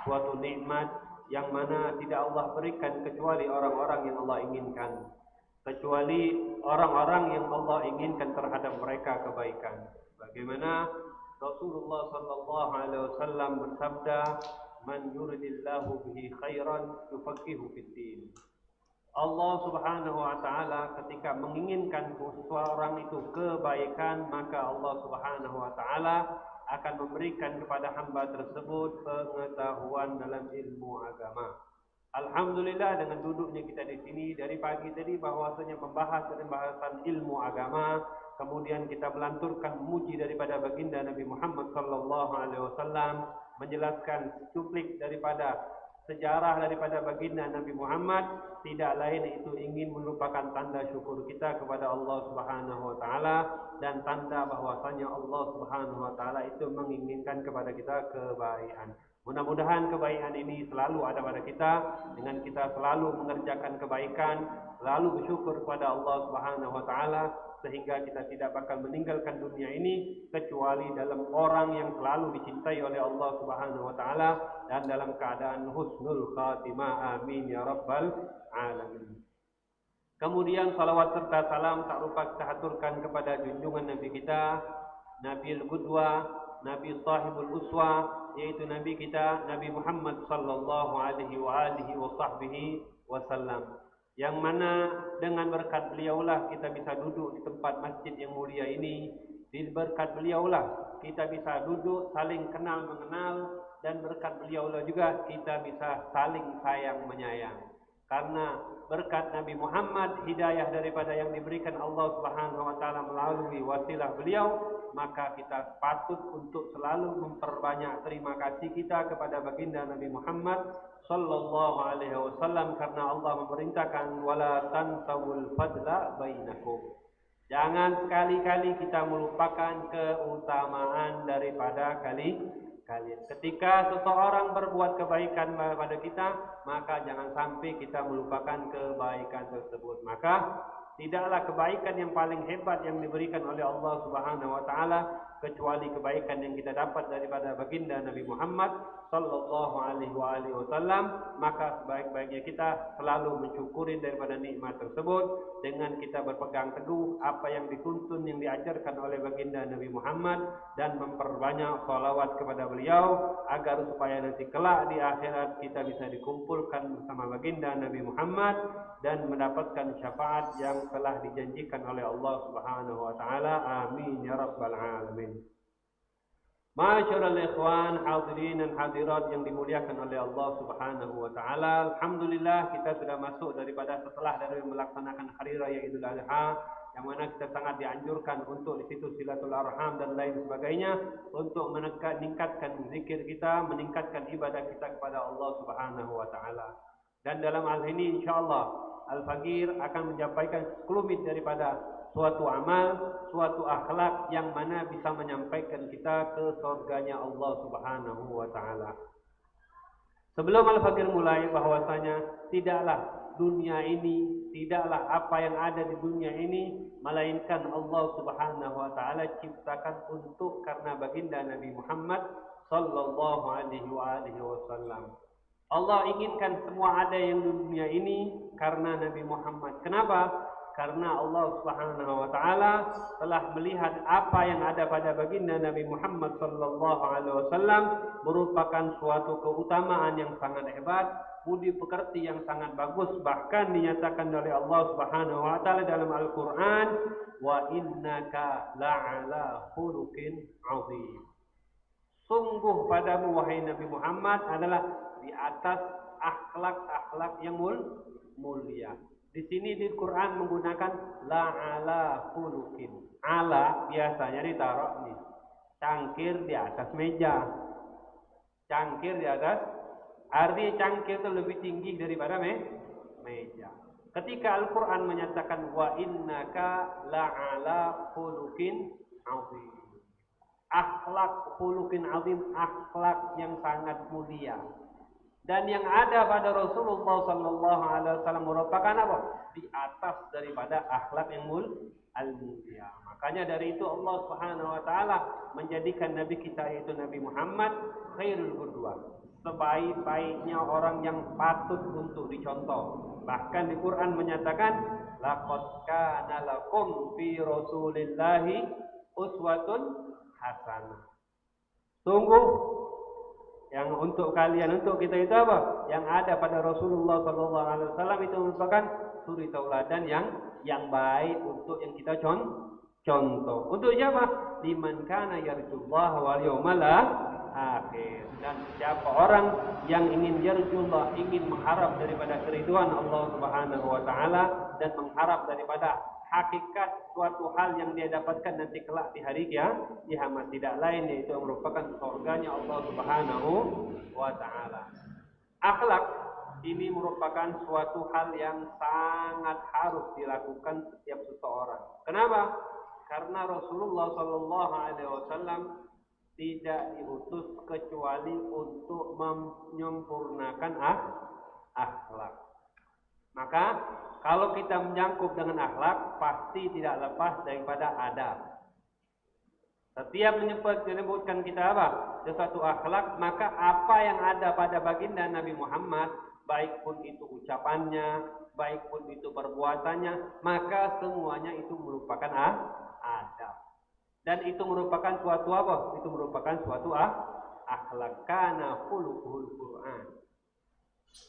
suatu nikmat yang mana tidak Allah berikan kecuali orang-orang yang Allah inginkan, kecuali orang-orang yang Allah inginkan terhadap mereka kebaikan. Bagaimana Rasulullah sallallahu alaihi wasallam bersabda, "Man yuridillahu bihi khairan yufaqihu fid din." Allah Subhanahu wa taala ketika menginginkan seseorang itu kebaikan, maka Allah Subhanahu wa taala akan memberikan kepada hamba tersebut pengetahuan dalam ilmu agama. Alhamdulillah dengan duduknya kita di sini dari pagi tadi bahwasanya membahas pembahasan ilmu agama, kemudian kita melanturkan memuji daripada baginda Nabi Muhammad sallallahu alaihi wasallam, menjelaskan cuplik daripada sejarah daripada baginda Nabi Muhammad, tidak lain itu ingin merupakan tanda syukur kita kepada Allah Subhanahu wa taala dan tanda bahwasanya Allah Subhanahu wa taala itu menginginkan kepada kita kebaikan. Mudah-mudahan kebaikan ini selalu ada pada kita dengan kita selalu mengerjakan kebaikan, selalu bersyukur kepada Allah Subhanahu wa taala sehingga kita tidak bakal meninggalkan dunia ini kecuali dalam orang yang selalu dicintai oleh Allah Subhanahu wa taala dan dalam keadaan husnul khatimah. Amin ya rabbal alamin. Kemudian salawat serta salam tak lupa kita haturkan kepada junjungan Nabi kita, Nabiul Qudwa, Nabi Sahibul Uswa, yaitu Nabi kita Nabi Muhammad sallallahu alaihi wasallam, yang mana dengan berkat beliaulah kita bisa duduk di tempat masjid yang mulia ini. Di berkat beliaulah kita bisa duduk saling kenal mengenal, dan berkat beliaulah juga kita bisa saling sayang menyayang. Karena berkat Nabi Muhammad, hidayah daripada yang diberikan Allah Subhanahu wa taala melalui wasilah beliau, maka kita patut untuk selalu memperbanyak terima kasih kita kepada baginda Nabi Muhammad sallallahu alaihi wasallam, karena Allah memerintahkan wala tansawul fadla bainakum. Jangan sekali-kali kita melupakan keutamaan daripada kalian. Ketika seseorang berbuat kebaikan kepada kita, maka jangan sampai kita melupakan kebaikan tersebut. Maka tidaklah kebaikan yang paling hebat yang diberikan oleh Allah Subhanahu wa taala kecuali kebaikan yang kita dapat daripada baginda Nabi Muhammad sallallahu alaihi wasallam. Maka sebaik-baiknya kita selalu mensyukuri daripada nikmat tersebut dengan kita berpegang teguh apa yang dituntun yang diajarkan oleh baginda Nabi Muhammad dan memperbanyak salawat kepada beliau agar supaya nanti kelak di akhirat kita bisa dikumpulkan bersama baginda Nabi Muhammad dan mendapatkan syafaat yang telah dijanjikan oleh Allah Subhanahu wa taala. Amin ya rabbal alamin. Masyaallah ikhwan hadirin dan hadirat yang dimuliakan oleh Allah Subhanahu wa taala. Alhamdulillah kita sudah masuk daripada setelah dari melaksanakan hari raya Idul Adha, yang mana kita sangat dianjurkan untuk di situ silatul arham dan lain sebagainya untuk meningkatkan zikir kita, meningkatkan ibadah kita kepada Allah Subhanahu wa taala. Dan dalam hal ini insyaallah Al-Faqir akan menyampaikan sekelumit daripada suatu amal, suatu akhlak yang mana bisa menyampaikan kita ke surganya Allah Subhanahu wa taala. Sebelum Al-Faqir mulai, bahwasanya tidaklah dunia ini, tidaklah apa yang ada di dunia ini melainkan Allah Subhanahu wa taala ciptakan untuk karena baginda Nabi Muhammad sallallahu alaihi wasallam. Allah inginkan semua ada yang di dunia ini karena Nabi Muhammad. Kenapa? Karena Allah Subhanahu wa taala telah melihat apa yang ada pada baginda Nabi Muhammad sallallahu alaihi wasallam merupakan suatu keutamaan yang sangat hebat, budi pekerti yang sangat bagus, bahkan dinyatakan oleh Allah Subhanahu wa taala dalam Al-Qur'an, wa innaka la'ala khuluqin 'azim. Sungguh padamu wahai Nabi Muhammad adalah di atas akhlak-akhlak yang mulia. Di sini di Quran menggunakan la'ala khuluqin. Ala biasanya ditaruh nih, cangkir di atas meja. Cangkir di atas, arti cangkir itu lebih tinggi daripada meja. Ketika Al-Quran menyatakan wa innaka la'ala khuluqin azim. Akhlak khuluqin azim, akhlak yang sangat mulia. Dan yang ada pada Rasulullah sallallahu alaihi wasallam merupakan apa? Di atas daripada akhlak yang mulia. Makanya dari itu Allah Subhanahu wa taala menjadikan nabi kita yaitu Nabi Muhammad khairul qudwah, sebaik-baiknya orang yang patut untuk dicontoh. Bahkan di Quran menyatakan laqad kana lakum fi rasulillahi uswatun hasanah. Sungguh yang untuk kalian, untuk kita itu apa? Yang ada pada Rasulullah SAW itu merupakan suri tauladan yang baik untuk yang kita contoh. Untuk siapa? Liman kana yarjullaha wal yawmal akhir. Dan siapa orang yang ingin yarjullah, ingin mengharap daripada keridhaan Allah Subhanahu wa taala dan mengharap daripada hakikat suatu hal yang dia dapatkan nanti kelak di hari kiamat, tidak lain yaitu merupakan surganya Allah Subhanahu wa taala. Akhlak ini merupakan suatu hal yang sangat harus dilakukan setiap seseorang. Kenapa? Karena Rasulullah sallallahu alaihi wasallam tidak diutus kecuali untuk menyempurnakan akhlak. Maka kalau kita menyangkut dengan akhlak, pasti tidak lepas daripada adab. Setiap menyebutkan kita apa? Sesuatu akhlak, maka apa yang ada pada baginda Nabi Muhammad, baik pun itu ucapannya, baik pun itu perbuatannya, maka semuanya itu merupakan adab. Dan itu merupakan suatu apa? Itu merupakan suatu akhlak. Kana khuluquhul Qur'an.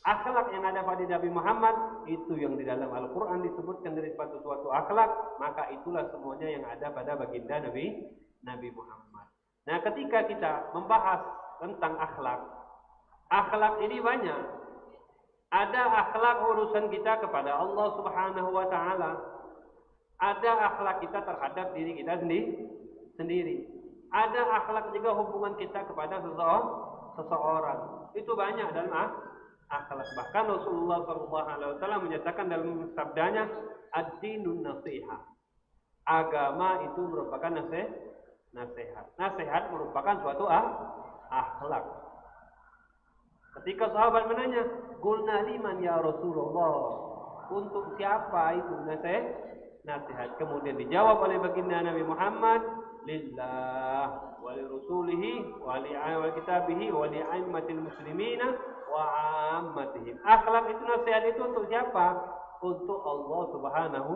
Akhlak yang ada pada Nabi Muhammad itu yang di dalam Al-Quran disebutkan dari suatu akhlak, maka itulah semuanya yang ada pada baginda Nabi Muhammad. Nah, ketika kita membahas tentang akhlak ini banyak. Ada akhlak urusan kita kepada Allah Subhanahu wa taala. Ada akhlak kita terhadap diri kita sendiri. Ada akhlak juga hubungan kita kepada seseorang. Itu banyak dalam akhlak. Bahkan Rasulullah SAW menyatakan dalam sabdanya, ad-dinun nasihah. Agama itu merupakan nasihat. Nasihat merupakan suatu akhlak. Ketika sahabat menanya, "Qulna liman ya Rasulullah?" Untuk siapa itu nasihat? Kemudian dijawab oleh baginda Nabi Muhammad, "Lillah wa li rasulihi wa li kitabihi wa li aimmatil muslimina wa ammatihim." Akhlak itu, nasihat itu untuk siapa? Untuk Allah Subhanahu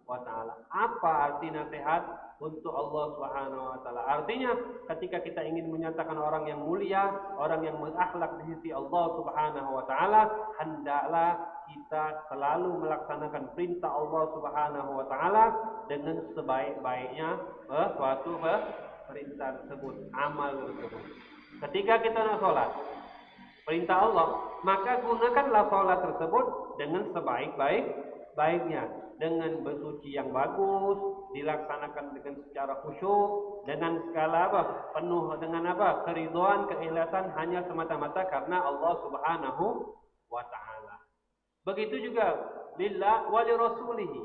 wa taala. Apa arti nasihat? Untuk Allah Subhanahu wa taala. Artinya ketika kita ingin menyatakan orang yang mulia, orang yang berakhlak di sisi Allah Subhanahu wa taala, hendaklah kita selalu melaksanakan perintah Allah Subhanahu wa taala dengan sebaik-baiknya suatu perintah tersebut, amal tersebut. Ketika kita nak salat, perintah Allah, maka gunakanlah salat tersebut dengan sebaik-baiknya, dengan bersuci yang bagus, dilaksanakan dengan secara khusyuk, dengan segala penuh dengan keridhaan, keikhlasan hanya semata-mata karena Allah Subhanahu wa taala. Begitu juga lillah wa li rasulihi.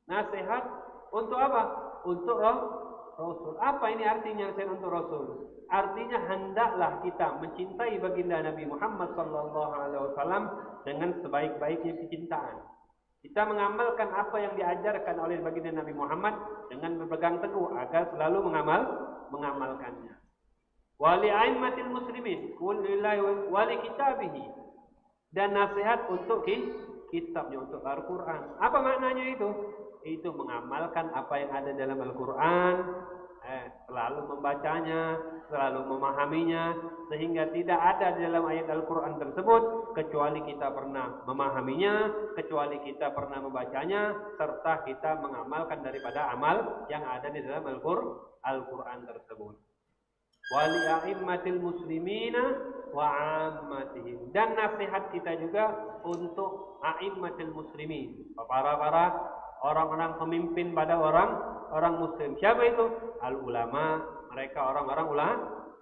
Nasihat untuk apa? Untuk Rasul. Apa ini artinya nasihat untuk Rasul? Artinya hendaklah kita mencintai baginda Nabi Muhammad sallallahu alaihi wasallam dengan sebaik-baiknya kecintaan. Kita mengamalkan apa yang diajarkan oleh baginda Nabi Muhammad dengan berpegang teguh agar selalu mengamalkannya. Wali aimmatil muslimin, kulillahi wali kitabihi. Dan nasihat untuk kitabnya, untuk Al-Quran. Apa maknanya itu? Itu mengamalkan apa yang ada dalam Al-Quran, selalu membacanya, selalu memahaminya, sehingga tidak ada di dalam ayat Al-Quran tersebut kecuali kita pernah memahaminya, kecuali kita pernah membacanya, serta kita mengamalkan daripada amal yang ada di dalam Al-Quran tersebut. Wali a'immatil muslimina wa ammatihim. Dan nasihat kita juga untuk a'immatil muslimin, para orang-orang pemimpin pada orang muslim. Siapa itu? Al-ulama, mereka orang-orang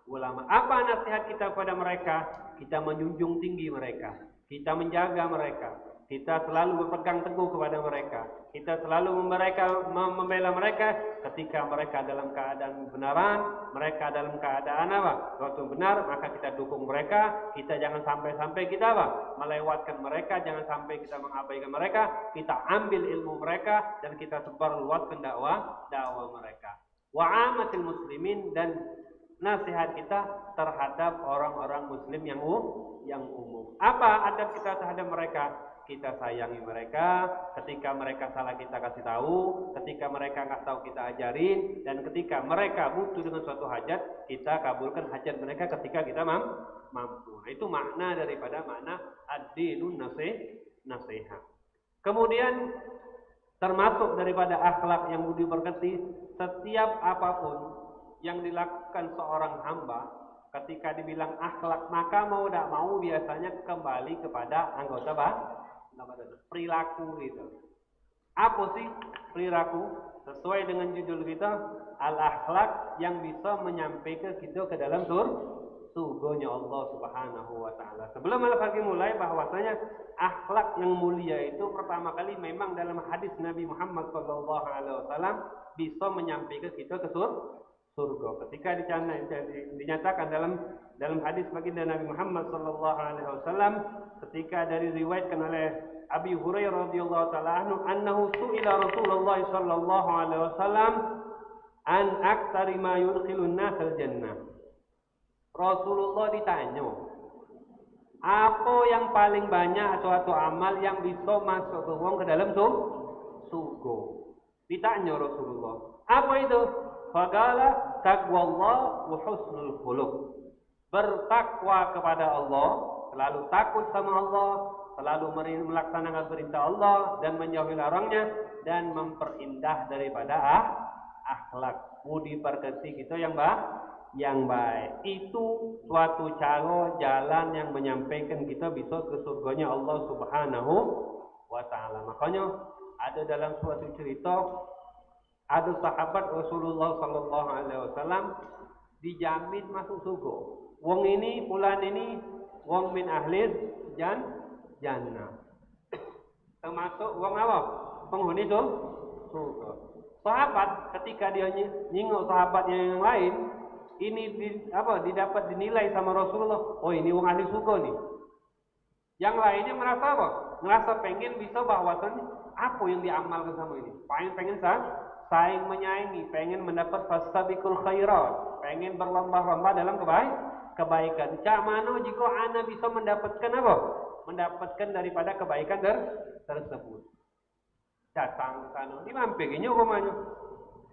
ulama. Apa nasihat kita kepada mereka? Kita menjunjung tinggi mereka, kita menjaga mereka, Kita selalu berpegang teguh kepada mereka. Kita selalu membela mereka ketika mereka dalam keadaan kebenaran, mereka dalam keadaan apa? Suatu benar, maka kita dukung mereka. Kita jangan sampai kita apa? Melewatkan mereka, jangan sampai kita mengabaikan mereka. Kita ambil ilmu mereka dan kita sebar luaskan dakwah mereka. Wa amatil muslimin, dan nasihat kita terhadap orang-orang muslim yang umum. Apa adab kita terhadap mereka? Kita sayangi mereka, ketika mereka salah kita kasih tahu, ketika mereka nggak tahu kita ajarin, dan ketika mereka butuh dengan suatu hajat, kita kabulkan hajat mereka ketika kita mampu. Nah, itu makna daripada makna ad-dinun nasihat. Kemudian termasuk daripada akhlak yang budi pekerti, setiap apapun yang dilakukan seorang hamba, ketika dibilang akhlak, maka mau tidak mau biasanya kembali kepada anggota perilaku gitu. Apa sih perilaku? Sesuai dengan judul kita, al-akhlak yang bisa menyampaikan kita ke dalam surganya Allah Subhanahu wa taala. Sebelum lagi mulai, bahwasanya akhlak yang mulia itu pertama kali memang dalam hadis Nabi Muhammad sallallahu alaihi wasallam bisa menyampaikan kita ke surga. Ketika dinyatakan dalam hadis baginda Nabi Muhammad sallallahu alaihi wasallam, ketika dari riwayatkan oleh Abi Hurairah radhiyallahu taala anhu su'ila Rasulullah sallallahu alaihi wasallam an aktsari ma yudkhilun nas al-jannah. Rasulullah ditanya, apa yang paling banyak suatu amal yang bisa masuk ke dalam surga? Ditanya Rasulullah, apa itu? Faqala taqwallah wa husnul khuluq. Bertakwa kepada Allah, selalu takut sama Allah, selalu melaksanakan perintah Allah dan menjauhi larangnya, dan memperindah daripada akhlak. Budi pekerti kita yang baik. Itu suatu cara jalan yang menyampaikan kita bisa ke surganya Allah Subhanahu wa taala. Makanya ada dalam suatu cerita, ada sahabat Rasulullah sallallahu alaihi wasallam dijamin masuk surga. Wong ini, fulan ini, wong min ahli jannah. Termasuk wong apa? Penghuni surga. Sahabat ketika dia nyingok sahabatnya yang lain, ini didapat dinilai sama Rasulullah. Oh, ini wong ahli surga nih. Yang lainnya merasa apa? Merasa pengen bisa bahwasannya apa yang diamalkan sama ini. Pengen saing menyaingi, pengen mendapat fastabiqul khairat, pengen berlomba-lomba dalam kebaikan. Cak mana jika ana bisa mendapatkan apa? Mendapatkan daripada kebaikan tersebut. Datang ke sana, dimampirinya rumahnya.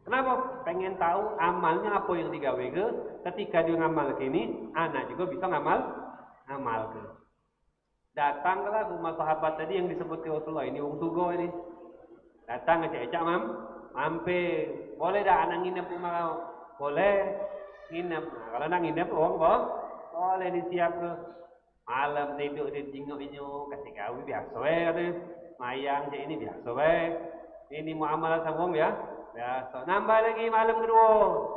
Kenapa? Pengen tahu amalnya apa yang digawe ke. Ketika dia ngamal kini, ana juga bisa ngamal ke. Datanglah rumah sahabat tadi yang disebut ke Rasulullah, ini wong surga ini. Datang ke Cak mampir, boleh dah anak nginep rumah kau? Boleh nginep. Nah, kalau nak nginep uang boleh disiap ke. Malam tidur di jingok-jingok, kasih kau biasa katanya. Mayang je ini biasa ini muamalah sama wong ya biasa. Nambah lagi malam kedua,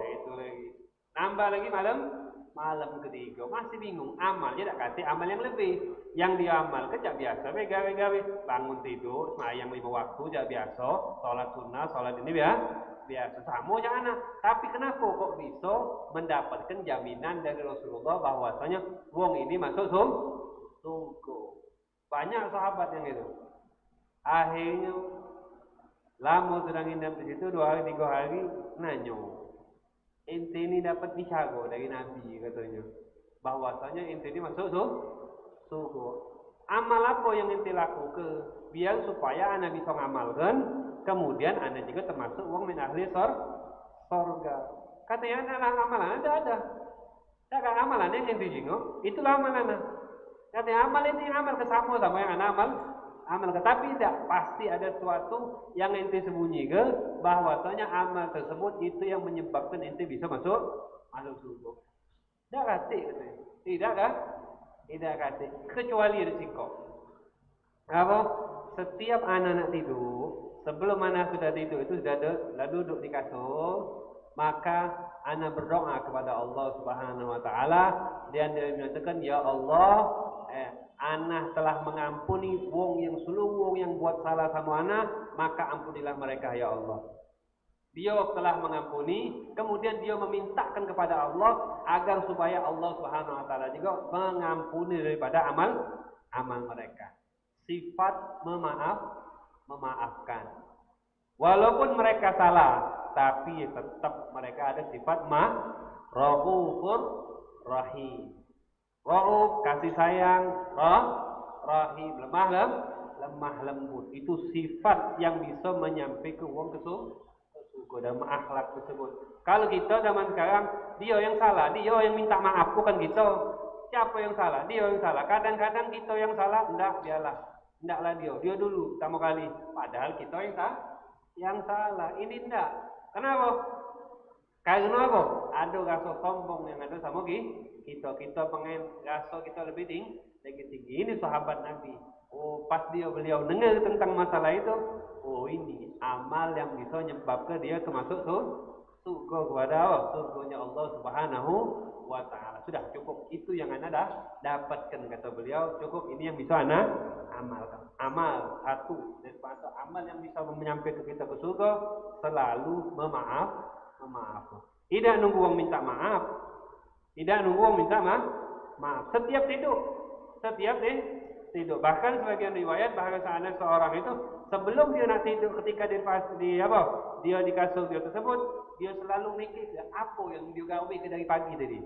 itu lagi. Nambah lagi malam ketiga, masih bingung. Amal je tak kasih amal yang lebih. Yang diamal kerja biasa, gawe-gawe, bangun tidur, semayang 5 waktu, jak biasa, sholat sunnah, sholat ini biasa, sama jangan. Tapi kenapa kok bisa mendapatkan jaminan dari Rasulullah bahwasanya wong ini masuk surga? Banyak sahabat yang itu. Akhirnya lama sudah nginap di situ 2 hari 3 hari, nanya, ente ini dapat bicara dari Nabi katanya, bahwasanya ente ini masuk surga. Amal apa yang ente lakukan biar supaya anda bisa ngamalkan, kemudian anda juga termasuk wong min ahli surga. Katanya anda amalan ada. Cakap amalan yang ente jingok, itulah amalan anda. Katanya amal ini amal kesama sama yang anda amal, tetapi tidak pasti ada sesuatu yang ente sembunyi ke, bahwasanya amal tersebut itu yang menyebabkan ente bisa masuk surga. Tidak kasih katanya. Tidak kasih, kecuali risiko. Apa? Setiap anak tidur, sebelum anak sudah tidur itu sudah duduk di kasur, maka ana berdoa kepada Allah Subhanahu wa taala dan dia menyatakan, ya Allah, ana telah mengampuni wong yang sulung yang buat salah sama ana, maka ampunilah mereka ya Allah. Dia telah mengampuni, kemudian dia memintakan kepada Allah agar supaya Allah Subhanahu wa taala juga mengampuni daripada amal mereka. Sifat memaafkan. Walaupun mereka salah, tapi tetap mereka ada sifat Raufur Rahim. Rauf kasih sayang, Rahim lemah lembut. Itu sifat yang bisa menyampaikan wong ke surga dan akhlak tersebut. Kalau kita zaman sekarang, dia yang salah, dia yang minta maaf, bukan kita. Siapa yang salah? Dia yang salah. Kadang-kadang kita yang salah, hendaklah dia dulu pertama kali. Padahal kita yang salah. Ini enggak. Kenapa? Karena apa? Ada rasa sombong yang ada sama kita pengen rasa kita lebih tinggi. Ini sahabat Nabi. Oh, pas beliau dengar tentang masalah itu, oh ini amal yang bisa menyebabkan dia masuk surga kepada Allah, surganya Allah Subhanahu wa taala. Sudah cukup itu yang Anda dah dapatkan, kata beliau. Cukup ini yang bisa Anda amalkan. Amal satu daripada amal yang bisa menyampaikan kita ke surga, selalu memaaf. Tidak nunggu orang minta maaf. Setiap tidur. Bahkan sebagian riwayat bahkan ada seorang itu sebelum dia nak tidur, ketika dia di kasur dia tersebut, dia selalu mikir apa yang dia gawe dari pagi tadi.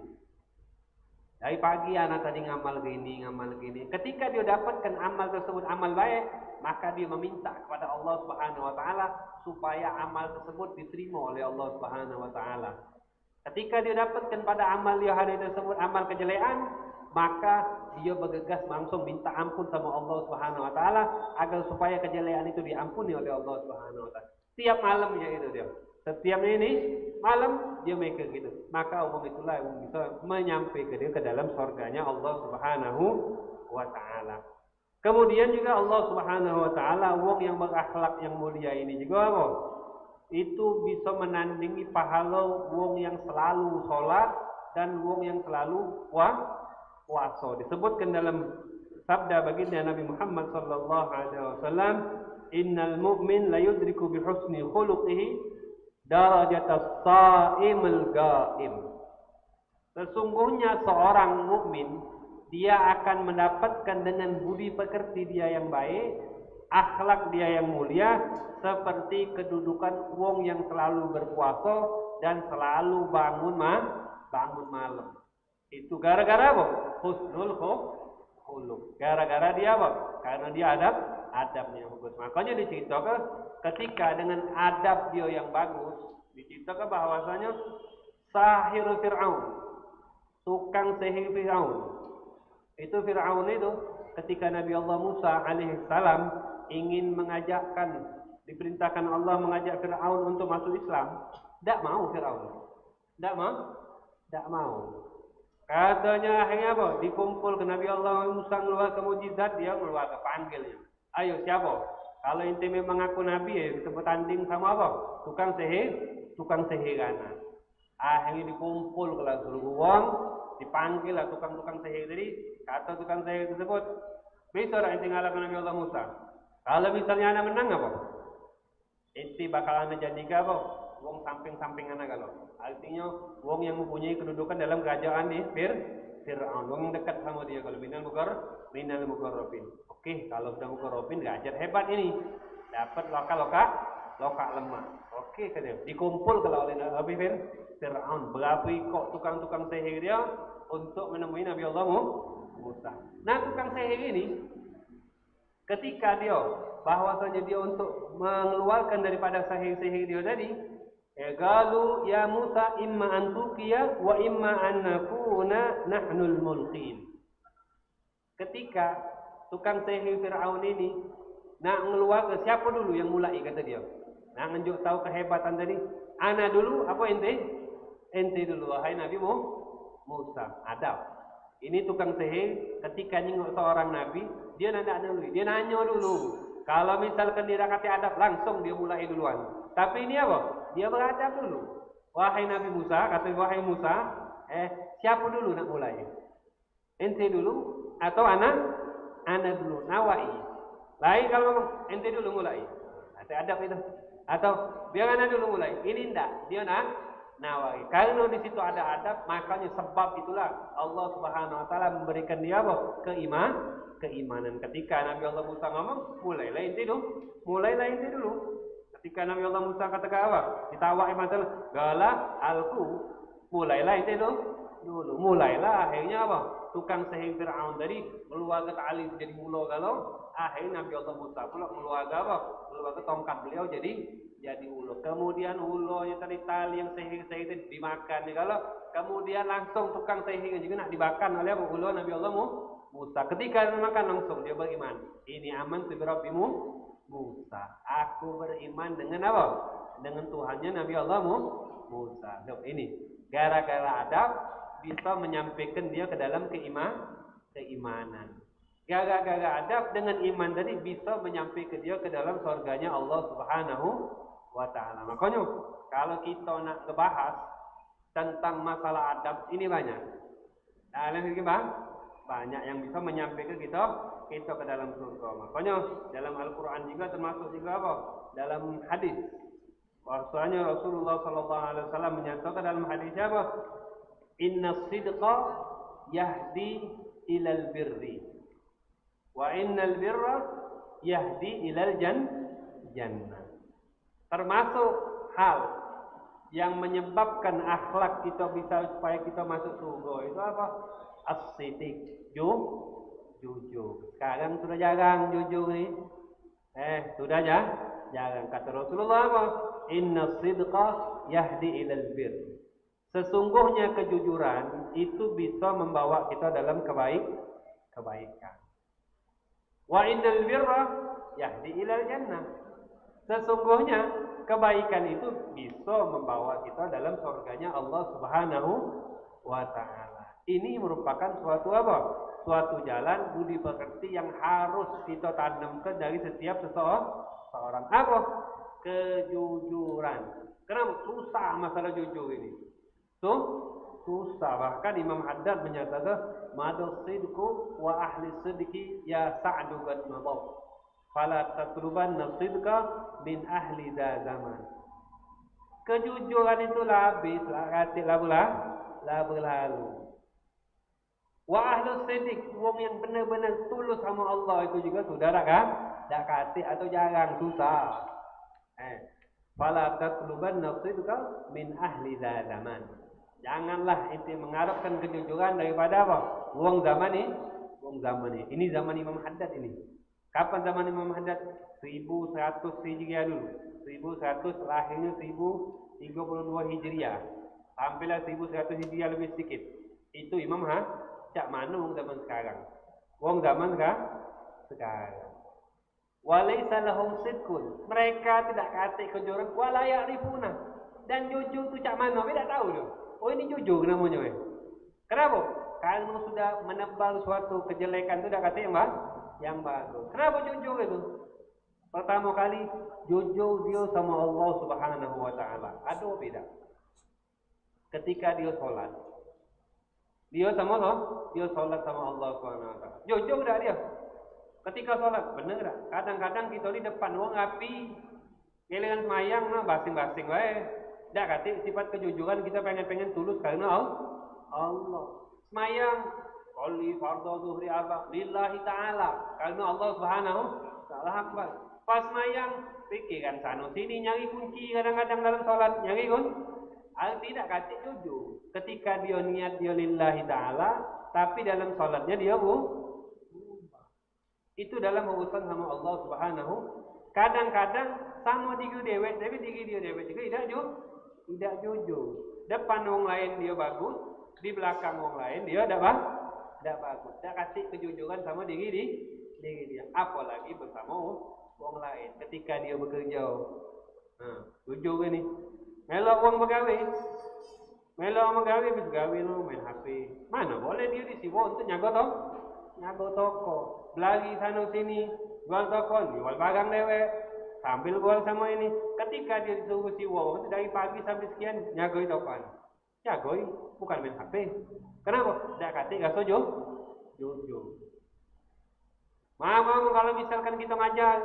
Dari pagi anak tadi ngamal gini. Ketika dia dapatkan amal tersebut amal baik, maka dia meminta kepada Allah Subhanahu wa taala supaya amal tersebut diterima oleh Allah Subhanahu wa taala. Ketika dia dapatkan pada amal dia hari tersebut amal kejelekan, maka dia bergegas langsung minta ampun sama Allah Subhanahu wa taala agar supaya kejelekan itu diampuni oleh Allah Subhanahu wa taala. Setiap malamnya itu dia. Setiap ini malam dia mikir gitu. Maka umum itulah yang bisa menyampaikan dia ke dalam surganya Allah Subhanahu wa taala. Kemudian juga Allah Subhanahu wa taala wong yang berakhlak yang mulia ini juga apa? Itu bisa menandingi pahala wong yang selalu sholat dan wong yang selalu puasa. Disebutkan dalam sabda baginda Nabi Muhammad sallallahu alaihi wasallam, innal mu'min la yudriku bi husni khuluqihi darajatas sha'imil ghaim. Sesungguhnya seorang mukmin dia akan mendapatkan dengan budi pekerti dia yang baik, akhlak dia yang mulia, seperti kedudukan wong yang selalu berpuasa dan selalu bangun malam. Itu gara-gara apa? Husnul khuluq. Gara-gara dia apa? Karena dia adabnya yang bagus. Makanya diceritakan ketika dengan adab dia yang bagus, diceritakan bahwasanya sahir Fir'aun, tukang sihir Fir'aun. Itu Fir'aun itu ketika Nabi Allah Musa alaihissalam ingin diperintahkan Allah mengajak Fir'aun untuk masuk Islam, tidak mau Fir'aun. Tidak mau. Katanya akhirnya apa? Dikumpul ke Nabi Allah Musa keluar ke mujizat, dia keluar ke panggilnya. Ayo siapa? Kalau inti memang aku Nabi ya, kita bertanding sama apa? Tukang sihirana. Akhirnya dikumpul ke seluruh orang, dipanggil lah tukang-tukang sihir tadi. Kata tukang sihir tersebut, bisa tak inti ngalahkan Nabi Allah Musa? Kalau misalnya anda menang apa? Inti bakal anda jadikan apa? Wong samping-samping anak kalau. Artinya wong yang mempunyai kedudukan dalam kerajaan di Fir'aun. Wong yang dekat sama dia kalau minal muqarrabin. Oke, kalau sudah muqarrabin derajat hebat ini. Dapat loka lemah. Oke, katanya. Dikumpul kalau oleh Nabi Fir'aun. Berapi kok tukang-tukang sihir dia untuk menemui Nabi Allah Musa. Nah, tukang sihir ini ketika dia bahwasanya dia untuk mengeluarkan daripada sihir-sihir dia tadi, qalu ya Musa imma an tuqiya wa imma an nakuna nahnul mulqin. Ketika tukang sihir Fir'aun ini nak mengeluarkan, siapa dulu yang mulai kata dia? Nak nunjuk tahu kehebatan tadi. Ana dulu apa ente? Ente dulu wahai Nabi Musa. Adab. Ini tukang sihir ketika nengok seorang nabi, dia nanya dulu. Kalau misalkan dia kasih adab langsung dia mulai duluan. Tapi ini apa? Dia beradab dulu. Wahai Nabi Musa, kata wahai Musa, siapa dulu nak mulai? Ente dulu atau anak dulu? Nawai. Lain kalau ngomong ente dulu mulai. Ada adab itu. Atau biar anak dulu mulai. Ini enggak, dia nawai. Kalau di situ ada adab, makanya sebab itulah Allah Subhanahu wa taala memberikan dia apa? Keimanan. Ketika Nabi Allah Musa ngomong, mulailah ente dulu. Ketika Nabi Allah Musa katakan apa? Ditawai masalah, galah alku, mulailah ente dulu. Mulailah akhirnya apa? Tukang sihir Fir'aun tadi meluarkan tali jadi ulo galau. Akhirnya Nabi Allah Musa pula meluarkan apa? Meluarkan tongkat beliau jadi ulo. Kemudian ulonya tadi tali yang sihir itu dimakan kalau kemudian langsung tukang sihir juga nak dimakan oleh ulo Nabi Allah Musa. Ketika makan langsung dia beriman. Ini aman tu Rabbimu Musa. Aku beriman dengan apa? Dengan Tuhannya Nabi Allah Musa. Ini gara-gara adab bisa menyampaikan dia ke dalam keimanan. Gara-gara adab dengan iman tadi bisa menyampaikan dia ke dalam surganya Allah Subhanahu wa taala. Makanya kalau kita nak ngebahas tentang masalah adab ini banyak. Banyak yang bisa menyampaikan kita ke dalam surga. Makanya dalam Al-Qur'an juga termasuk juga apa? Dalam hadis. Bahwasanya Rasulullah sallallahu alaihi wasallam menyatakan dalam hadisnya apa? Inna sidqa yahdi ilal birri wa innal birra yahdi ilal jannah. Termasuk hal yang menyebabkan akhlak kita bisa supaya kita masuk surga itu apa? As-sidq, jujur. Sekarang sudah jarang jujur nih. Sudah jarang. Kata Rasulullah apa? Inna sidqa yahdi ilal birri. Sesungguhnya kejujuran itu bisa membawa kita dalam kebaikan. Wa innal birra yahdi ilal jannah. Sesungguhnya kebaikan itu bisa membawa kita dalam surganya Allah Subhanahu wa taala. Ini merupakan suatu apa? Suatu jalan budi pekerti yang harus kita tanamkan dari setiap seseorang. Apa? Kejujuran. Kenapa susah masalah jujur ini? Susah. Bahkan Imam Haddad menyatakan madal sidqu wa ahli sidqi ya sa'du bad madaw fala tatlubanna sidqa min ahli zaman. Kejujuran itu habis lah berlalu. Wa ahli sidq, wong yang benar-benar tulus sama Allah itu juga sudah dak kate atau jarang, susah. Fala tatlubanna sidqa min ahli zaman. Janganlah ente mengharapkan kejujuran daripada apa? Wong zaman ini. Ini zaman Imam Haddad ini. Kapan zaman Imam Haddad? 1100 Hijriah dulu. 1100 lahirnya 1032 Hijriah. Sampailah 1100 Hijriah lebih sedikit. Itu Imam cak mana wong zaman sekarang? Wong zaman sekarang. Walaysa lahum sidqun. Mereka tidak kata kejujuran wala ya'rifuna. Dan jujur tu cak mana? Mereka tak tahu tu. Oh ini jujur namanya. Kenapa? Karena sudah menebal suatu kejelekan itu dah kata yang bagus. Kenapa jujur itu? Pertama kali jujur dia sama Allah Subhanahu wa taala. Ada beda. Ketika dia solat. Dia sama Allah, dia solat sama Allah Subhanahu wa taala. Jujur dah dia. Ketika solat, benar tak? Kadang-kadang kita di depan wong api, giliran semayang basing-basing wae. Dak kata sifat kejujuran kita pengen tulus karena Allah. Semayang qoli fardhu zuhri arba lillahi taala karena Allah Subhanahu taala akbar. Pas semayang pikirkan sana sini nyari kunci kadang-kadang dalam salat nyari tidak kata jujur. Ketika dia niat dia lillahi taala tapi dalam salatnya dia itu dalam urusan sama Allah Subhanahu. Kadang-kadang sama diri dewek tapi diri dia dewek juga tidak jujur. Depan orang lain dia bagus, di belakang orang lain dia tidak bagus. Tidak kasih kejujuran sama diri dia. Apalagi bersama orang lain. Ketika dia bekerja, jujur ini. Melok orang pegawai, bergawe main HP. Mana boleh dia disibuk untuk nyago toko. Belagi sana sini, jual toko, jual barang dewek. sambil gol sama ini. Ketika dia disuruh si wong itu dari pagi sampai sekian nyagoi topan. Nyagoi bukan main HP. Kenapa? Dak kate gak sojo. Jujur. Mama kalau misalkan kita ngajar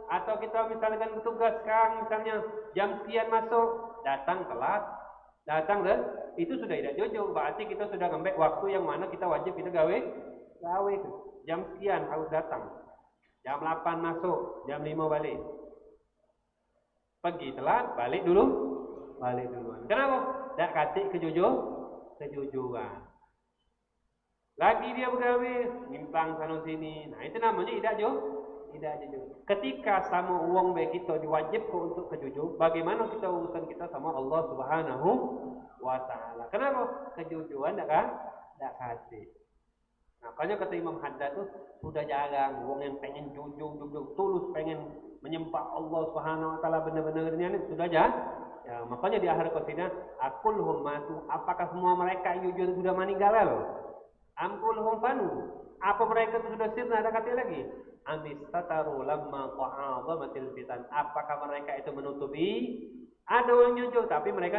atau kita misalkan bertugas sekarang misalnya jam sekian masuk, datang telat, datang dan itu sudah tidak jujur. Berarti kita sudah ngembek waktu yang mana kita wajib kita gawe jam sekian harus datang. Jam 8 masuk, jam 5 balik. Pergi telat, balik duluan. Kenapa? Dak kate kejujuran. Lagi dia bergawe, nyimpang sana sini. Nah, itu namanya tidak jujur. Ketika sama uang baik kita diwajibkan untuk kejujur, bagaimana kita urusan kita sama Allah Subhanahu wa taala? Kenapa? Kejujuran enggak kasih. Nah, makanya kata Imam Haddad tuh sudah jarang uang yang pengen jujur tulus pengen menyembah Allah Subhanahu wa taala benar-benar ini sudah jarang. Ya, makanya di akhir qasidah, aqulhum matu, apakah semua mereka jujur sudah meninggal loh? Amkulhum fanu, apa mereka itu sudah sirna? Ada kata lagi, amistataru lamma ta'adhamatil fitan, apakah mereka itu menutupi? Ada orang jujur tapi mereka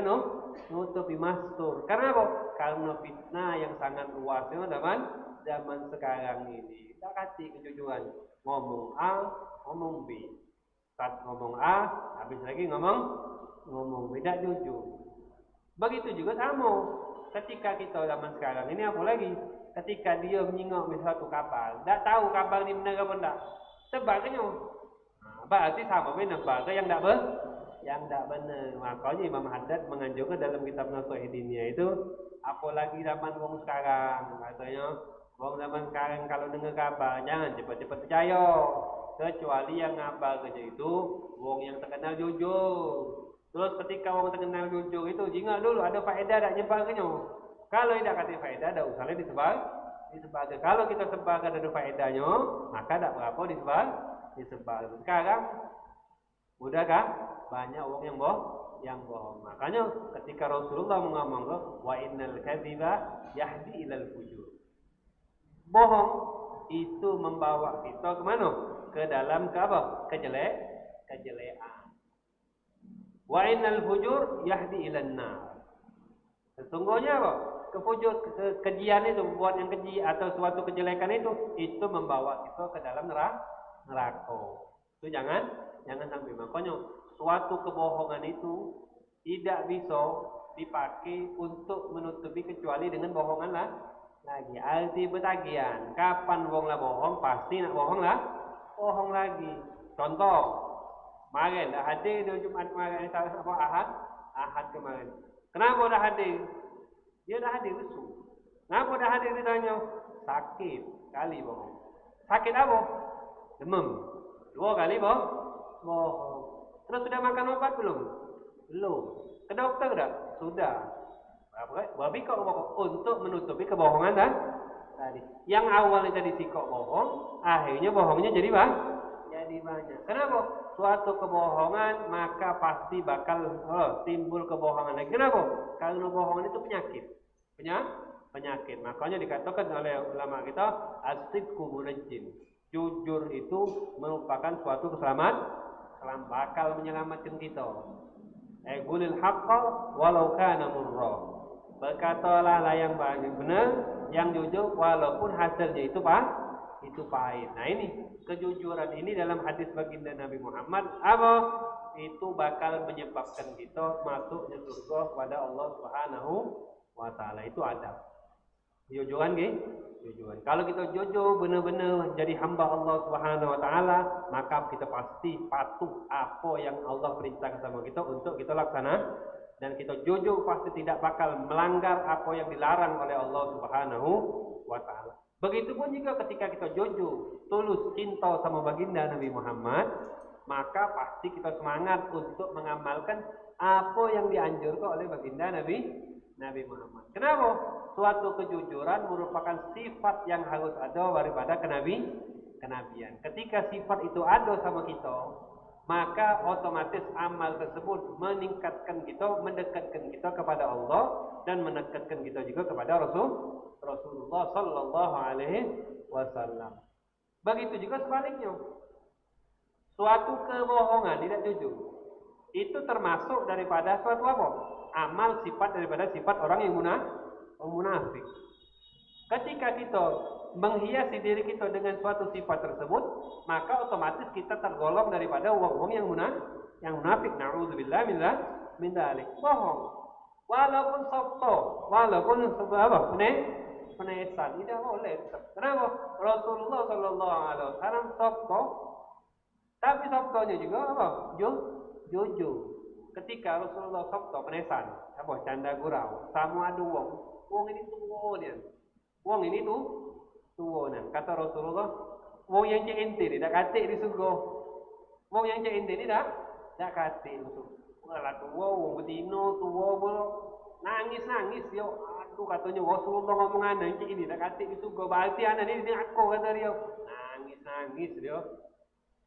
nutupi mastur. Karena apa? Karena fitnah yang sangat luas zaman sekarang ini. Tak kasih kejujuran, ngomong A, ngomong B. Saat ngomong A, habis lagi ngomong B, tidak jujur. Begitu juga sama. Ketika kita zaman sekarang ini apa lagi? Ketika dia menyingok suatu kapal, tidak tahu kapal ini benar apa tidak. Sebagainya. Nah, berarti sama benar baga yang tidak benar. Makanya Imam Haddad menganjurkan dalam kitab Nasihat Diniyah itu, apalagi zaman wong sekarang, katanya wong zaman sekarang kalau dengar kabar jangan cepat-cepat percaya, kecuali yang ngabal kerja itu wong yang terkenal jujur. Terus ketika wong terkenal jujur itu jingat dulu ada faedah tak nyebarkannya. Kalau tidak kasih faedah, tidak usahlah disebar. Kalau kita sebarkan ada faedahnya, maka tidak berapa disebar. Sekarang udahkah banyak orang yang bohong. Makanya ketika Rasulullah mengomong, wa innal kadhiba yahdi ilal fujur. Bohong itu membawa kita ke mana? Ke dalam kejelekan. Wa innal fujur yahdi ilan nar. Sesungguhnya apa? Kejian itu, buat yang keji atau suatu kejelekan itu membawa kita ke dalam neraka. Itu jangan sampai. Makanya suatu kebohongan itu tidak bisa dipakai untuk menutupi kecuali dengan bohongan lagi. Arti betagian. Kapan wong lah bohong, pasti nak bohong lagi. Contoh, kemarin dah hadir di Jumat kemarin Ahad kemarin. Kenapa dah hadir? Dia dah hadir lesu. Kenapa dah hadir ditanya? Sakit kali bohong. Sakit apa? Demam. 2 kali bohong. Terus sudah makan obat belum? Belum. Ke dokter dah? Sudah. Babi kok bohong untuk menutupi kebohongan tadi. Yang awalnya tadi sikok bohong, akhirnya bohongnya jadi banyak. Kenapa? Suatu kebohongan maka pasti bakal timbul kebohongan lagi. Kenapa? Karena bohongan itu penyakit. Makanya dikatakan oleh ulama kita, as-sidqu munajjin. Jujur itu merupakan suatu keselamatan, bakal menyelamatkan kita. Qulil haqqa walau kana murra. Berkatalah yang benar, yang jujur walaupun hasilnya itu pahit. Nah ini kejujuran ini dalam hadis baginda Nabi Muhammad itu bakal menyebabkan kita masuknya surga kepada Allah Subhanahu wa taala. Itu adab. Jujuran jujuran. Kalau kita jujur benar-benar jadi hamba Allah Subhanahu wa taala, maka kita pasti patuh apa yang Allah perintahkan sama kita untuk kita laksana, dan kita jujur pasti tidak bakal melanggar apa yang dilarang oleh Allah Subhanahu wa taala. Begitupun juga ketika kita jujur, tulus cinta sama baginda Nabi Muhammad, maka pasti kita semangat untuk mengamalkan apa yang dianjurkan oleh baginda Nabi Muhammad. Kenapa? Suatu kejujuran merupakan sifat yang harus ada daripada kenabian. Ketika sifat itu ada sama kita, maka otomatis amal tersebut meningkatkan kita, mendekatkan kita kepada Allah dan mendekatkan kita juga kepada Rasulullah sallallahu alaihi wasallam. Begitu juga sebaliknya. suatu kebohongan, tidak jujur. Itu termasuk daripada suatu apa? Amal sifat daripada sifat orang yang munafik. Ketika kita menghiasi diri kita dengan suatu sifat tersebut, maka otomatis kita tergolong daripada wong-wong yang munafik. Nauzubillah min dzalik. Bohong. Walaupun sabto, walaupun apa? Penesan, tidak boleh. Kenapa? Rasulullah sallallahu alaihi wasallam sabto, tapi sabtonya juga apa? Jujur. Ketika Rasulullah sabto penesan, apa? Canda gurau, sama ada wong ini tuwo dia. Wong ini tuwo nah. Kata Rasulullah, wong yang cek ente tidak katik di surga. Wong yang cek ente tidak katik di surga. Wala tuwo, wong betino tuwo bro. Nangis yo. Aduh katanya Rasulullah ngomong ana cek ini tidak katik di surga. Berarti ana ini aku kata dia. Nangis dia.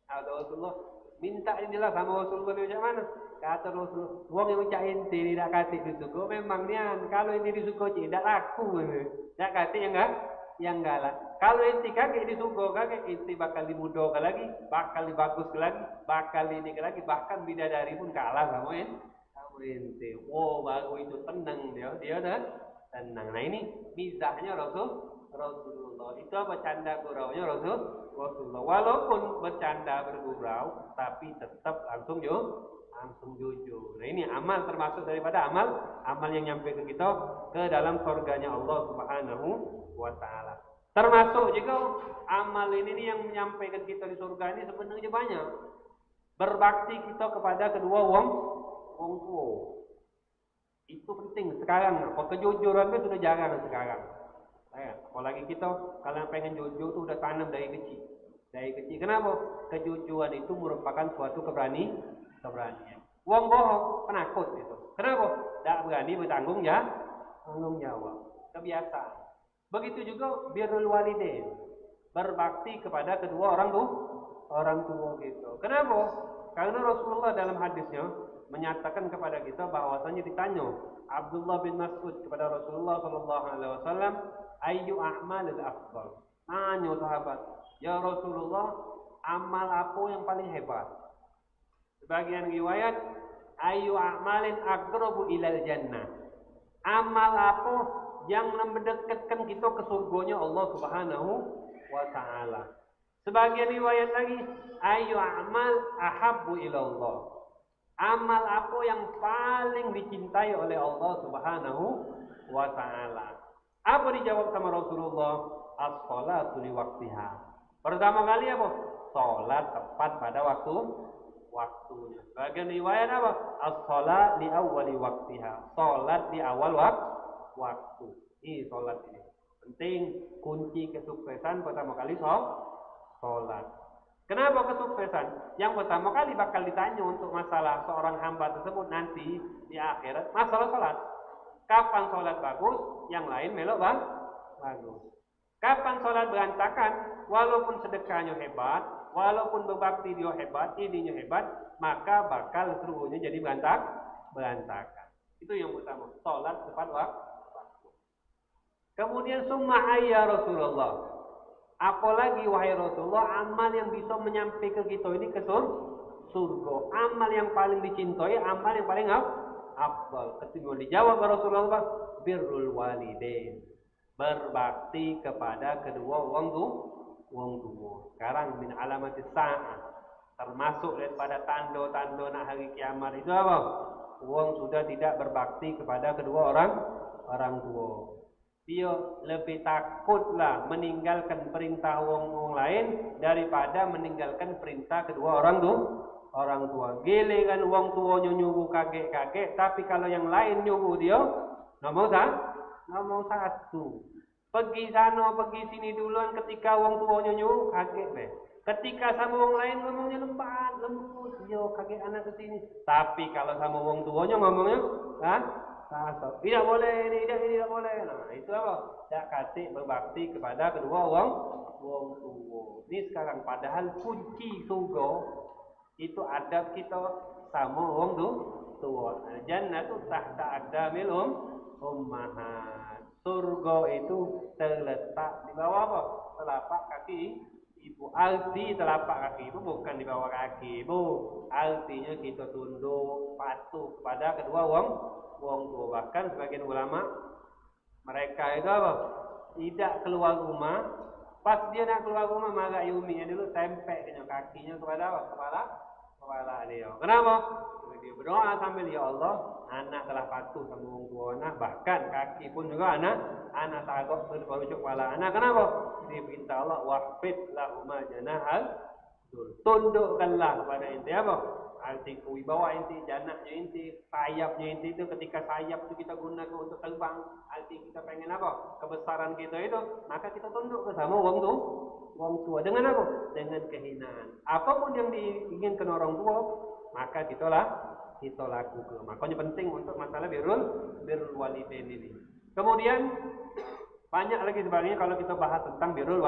Ada Rasulullah minta inilah sama Rasulullah macam mana? Kata Rasulullah, wong yang cek ente tidak katik di surga memang nian. Kalau ini di surga tidak laku. Ya kata yang enggak lah. Kalau inti kakek di surga, kakek inti bakal dimudokan lagi, bakal dibagus lagi, bakal ini lagi, bahkan bidadari pun kalah sama inti. Oh baru itu tenang dia dah tenang. Nah ini mizahnya Rasulullah. Itu apa canda guraunya Rasulullah. Walaupun bercanda bergurau, tapi tetap langsung jujur. Nah ini amal termasuk daripada amal yang nyampe ke kita ke dalam surganya Allah Subhanahu wa taala. Termasuk juga amal ini yang menyampaikan kita di surga ini sebenarnya banyak. Berbakti kita kepada kedua wong tua. Itu penting sekarang. Kejujuran itu sudah jarang sekarang. Apalagi kita kalau pengen jujur itu udah tanam dari kecil. Kenapa? Kejujuran itu merupakan suatu keberanian. Wong bohong penakut itu. Kenapa? Tak berani bertanggung jawab. Kebiasaan. Begitu juga birrul walidain. Berbakti kepada kedua orang tua gitu. Kenapa? Karena Rasulullah dalam hadisnya menyatakan kepada kita bahwasanya ditanya Abdullah bin Mas'ud kepada Rasulullah sallallahu alaihi wasallam, "Ayyu a'malil afdal?" Tanya sahabat, "Ya Rasulullah, amal apa yang paling hebat?" Sebagian riwayat, "Ayyu a'malin aqrabu ilal jannah." Amal apa yang mendekatkan kita ke surganya Allah Subhanahu wa taala. Sebagian riwayat lagi, "Ayyu a'mal ahabbu ilallah." Amal apa yang paling dicintai oleh Allah Subhanahu wa taala. Apa dijawab sama Rasulullah? As-shalatu li waqtiha. Pertama kali apa? Salat tepat pada waktunya. Bagian riwayat apa? As-shalat li awwali waqtiha. Salat di awal waktu. Ini salat ini. Penting kunci kesuksesan pertama kali salat. Kenapa kesuksesan? Yang pertama kali bakal ditanya untuk masalah seorang hamba tersebut nanti di akhirat, masalah salat. Kapan salat bagus, yang lain melok bagus. Kapan salat berantakan, walaupun sedekahnya hebat, walaupun berbakti dia hebat, ininya hebat, maka bakal seluruhnya jadi berantakan. Itu yang pertama, salat tepat waktu. Kemudian summa ayya Rasulullah. Apalagi wahai Rasulullah, amal yang bisa menyampaikan kita ini ke surga. Amal yang paling dicintai, amal yang paling afdal. Ketika dijawab Rasulullah, birrul walidain. Berbakti kepada kedua wong tua. Sekarang min alamatis sa'ah. Termasuk daripada tanda-tanda nak hari kiamat itu apa? Wong sudah tidak berbakti kepada kedua orang tua. Dia lebih takutlah meninggalkan perintah wong lain daripada meninggalkan perintah kedua orang tua. Giliran wong tua nyuruh kakek, tapi kalau yang lain nyuruh dia, nomor satu. Pergi sana, pergi sini duluan ketika wong tua nyuruh kakek deh. Ketika sama wong lain ngomongnya lembut, yo kakek anak ke sini. Tapi kalau sama wong tuanya ngomongnya, tidak boleh, ini tidak boleh. Nah, itu apa? Tidak kasih berbakti kepada kedua wong tua. Ini sekarang padahal kunci surga itu adab kita sama wong tua. Jannatu tahta aqdamil ummahat. Surga itu terletak di bawah apa? Telapak kaki Ibu, arti telapak kaki itu bukan di bawah kaki, Bu. Artinya kita tunduk, patuh kepada kedua wong tua. Bahkan sebagian ulama mereka itu apa? Tidak keluar rumah. Pas dia nak keluar rumah, maka yuminya dulu tempel kakinya kepada apa? Kepala dia. Kenapa? Dia berdoa sambil, ya Allah, anak telah patuh sama wong tua anak, bahkan kaki pun juga anak tagok berujuk kepala anak. Kenapa? Dia minta Allah, wahfid lahuma janahal, tundukkanlah kepada inti apa? Arti wibawa inti, janaknya inti, sayapnya inti itu, ketika sayap itu kita gunakan untuk terbang, arti kita pengen apa? Kebesaran kita itu, maka kita tunduk ke sama wong tua. Dengan apa? Dengan kehinaan. Apapun yang diinginkan orang tua, maka kita lakukan. Makanya penting untuk masalah birrul walidain ini. Kemudian banyak lagi sebagainya kalau kita bahas tentang birrul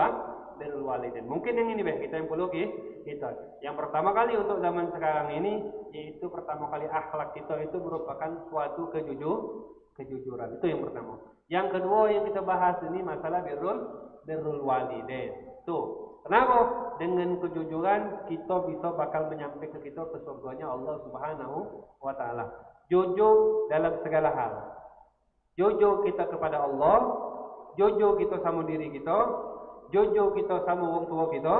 walidain. Mungkin yang ini kita yang perlu kita. Yang pertama kali untuk zaman sekarang ini, yaitu pertama kali akhlak kita itu merupakan suatu kejujuran. Itu yang pertama. Yang kedua yang kita bahas ini masalah birrul walidain. Tuh. Kenapa? Dengan kejujuran kita bisa bakal menyampaikan kita ke surganya Allah Subhanahu wa taala. Jujur dalam segala hal. Jujur kita kepada Allah, jujur kita sama diri kita, jujur kita sama wong tua kita,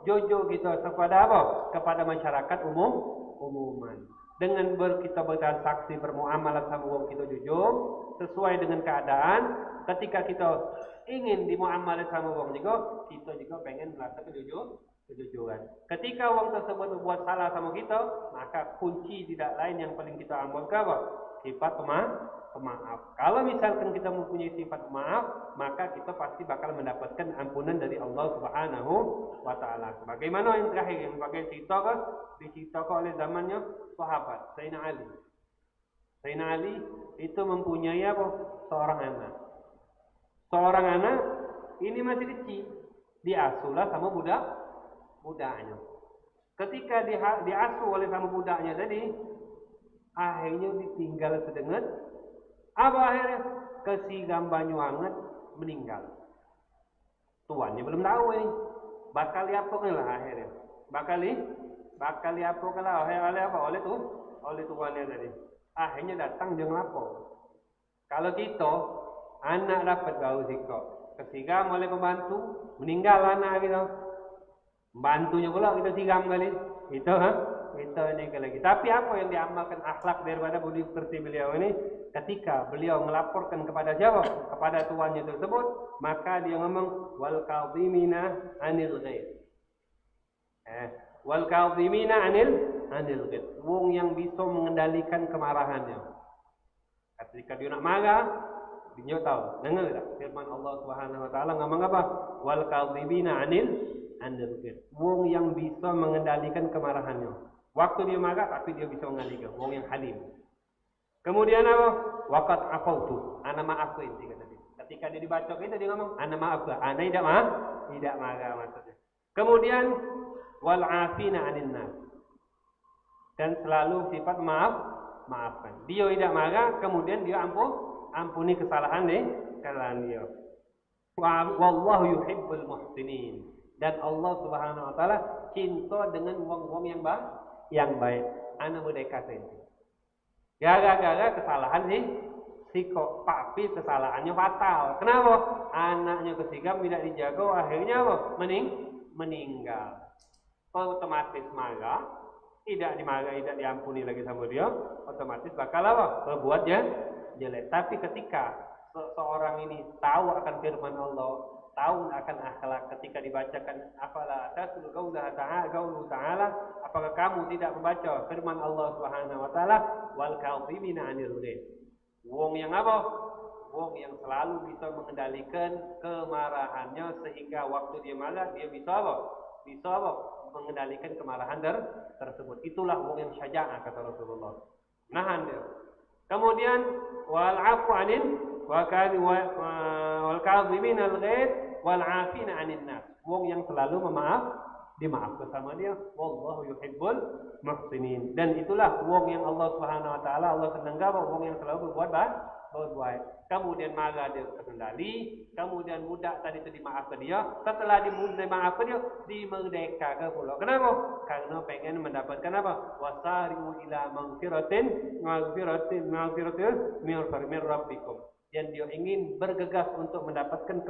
jujur kita kepada apa? Kepada masyarakat umuman. Dengan kita bertransaksi bermuamalah sama wong kita jujur sesuai dengan keadaan. Ketika kita ingin dimuamalah sama wong juga, kita juga pengen merasa kejujuran. Ketika wong tersebut berbuat salah sama kita, maka kunci tidak lain yang paling kita amalkan apa? Sifat pemaaf. Kalau misalkan kita mempunyai sifat pemaaf, maka kita pasti bakal mendapatkan ampunan dari Allah Subhanahu wa taala. Bagaimana yang terakhir yang pakai diceritakan oleh zamannya sahabat Sayyidina Ali. Sayyidina Ali itu mempunyai apa? Seorang anak ini masih kecil, diasuhlah sama budaknya. Ketika diasuh oleh sama budaknya tadi, akhirnya ditinggal sedengat. Apa akhirnya? Kesigam Banyuwangen meninggal. Tuannya belum tahu ini. Bakal apa lah akhirnya? Bakal apa lah oleh tuannya tadi. Akhirnya datang dia ngelapor. Kalau kita anak dapat bau sikok, kesigam oleh pembantu, meninggal anak kita. Bantunya pula kita sigam kali. Itu ini lagi. Tapi apa yang diamalkan akhlak daripada budi pekerti beliau ini? Ketika beliau melaporkan kepada siapa? Kepada tuannya tersebut, maka dia ngomong wal kadhimina anil ghaib. Wal kadhimina anil ghaib. Wong yang bisa mengendalikan kemarahannya. Ketika dia nak marah, dia tahu. Dengar tak? Firman Allah Subhanahu wa taala ngomong apa? Wal kadhimina anil ghaib. Wong yang bisa mengendalikan kemarahannya. Waktu dia marah tapi dia bisa mengalihkan. Wong yang halim. Kemudian apa? Waqat afautu. Ana maafkan kata dia. Ketika dia dibacok itu dia ngomong, ana maafkan. Ana tidak marah maksudnya. Kemudian wal afina 'anil nas. Dan selalu sifat maafkan. Dia tidak marah, kemudian dia ampuni kesalahan dia. Wallahu yuhibbul muhsinin. Dan Allah Subhanahu wa taala cinta dengan wong-wong yang baik. Ana merdeka saja. Gara-gara kesalahan si papi kesalahannya fatal. Kenapa? Anaknya kesigam tidak dijaga, akhirnya apa? Meninggal. Otomatis marah, tidak dimarahi, tidak diampuni lagi sama dia, otomatis bakal apa? Berbuat jelek. Tapi ketika seorang ini tahu akan firman Allah, tahu akan akhlak, ketika dibacakan afala tatul qaula ta'ala, apakah kamu tidak membaca firman Allah Subhanahu wa taala wal kadhimina 'anil ghaib. Wong yang apa? Wong yang selalu bisa mengendalikan kemarahannya sehingga waktu dia marah dia bisa apa? Mengendalikan kemarahan tersebut. Itulah wong yang syaja'ah kata Rasulullah. Nahan dia. Kemudian wal 'afu 'anil wal kadhimina al-ghaib wal 'afina 'anil nas. Wong yang selalu dimaafkan sama dia. Wallahu yuhibbul muhsinin. Dan itulah wong yang Allah Subhanahu wa taala Allah senang wong yang selalu berbuat berbuat, kemudian marah dia terkendali, kemudian budak tadi itu dimaafkan dia, setelah dimaafkan dia dimerdekakan pula. Kenapa? Karena pengen mendapatkan apa? Wasari'u ila maghfiratin min rabbikum. Dan dia ingin bergegas untuk mendapatkan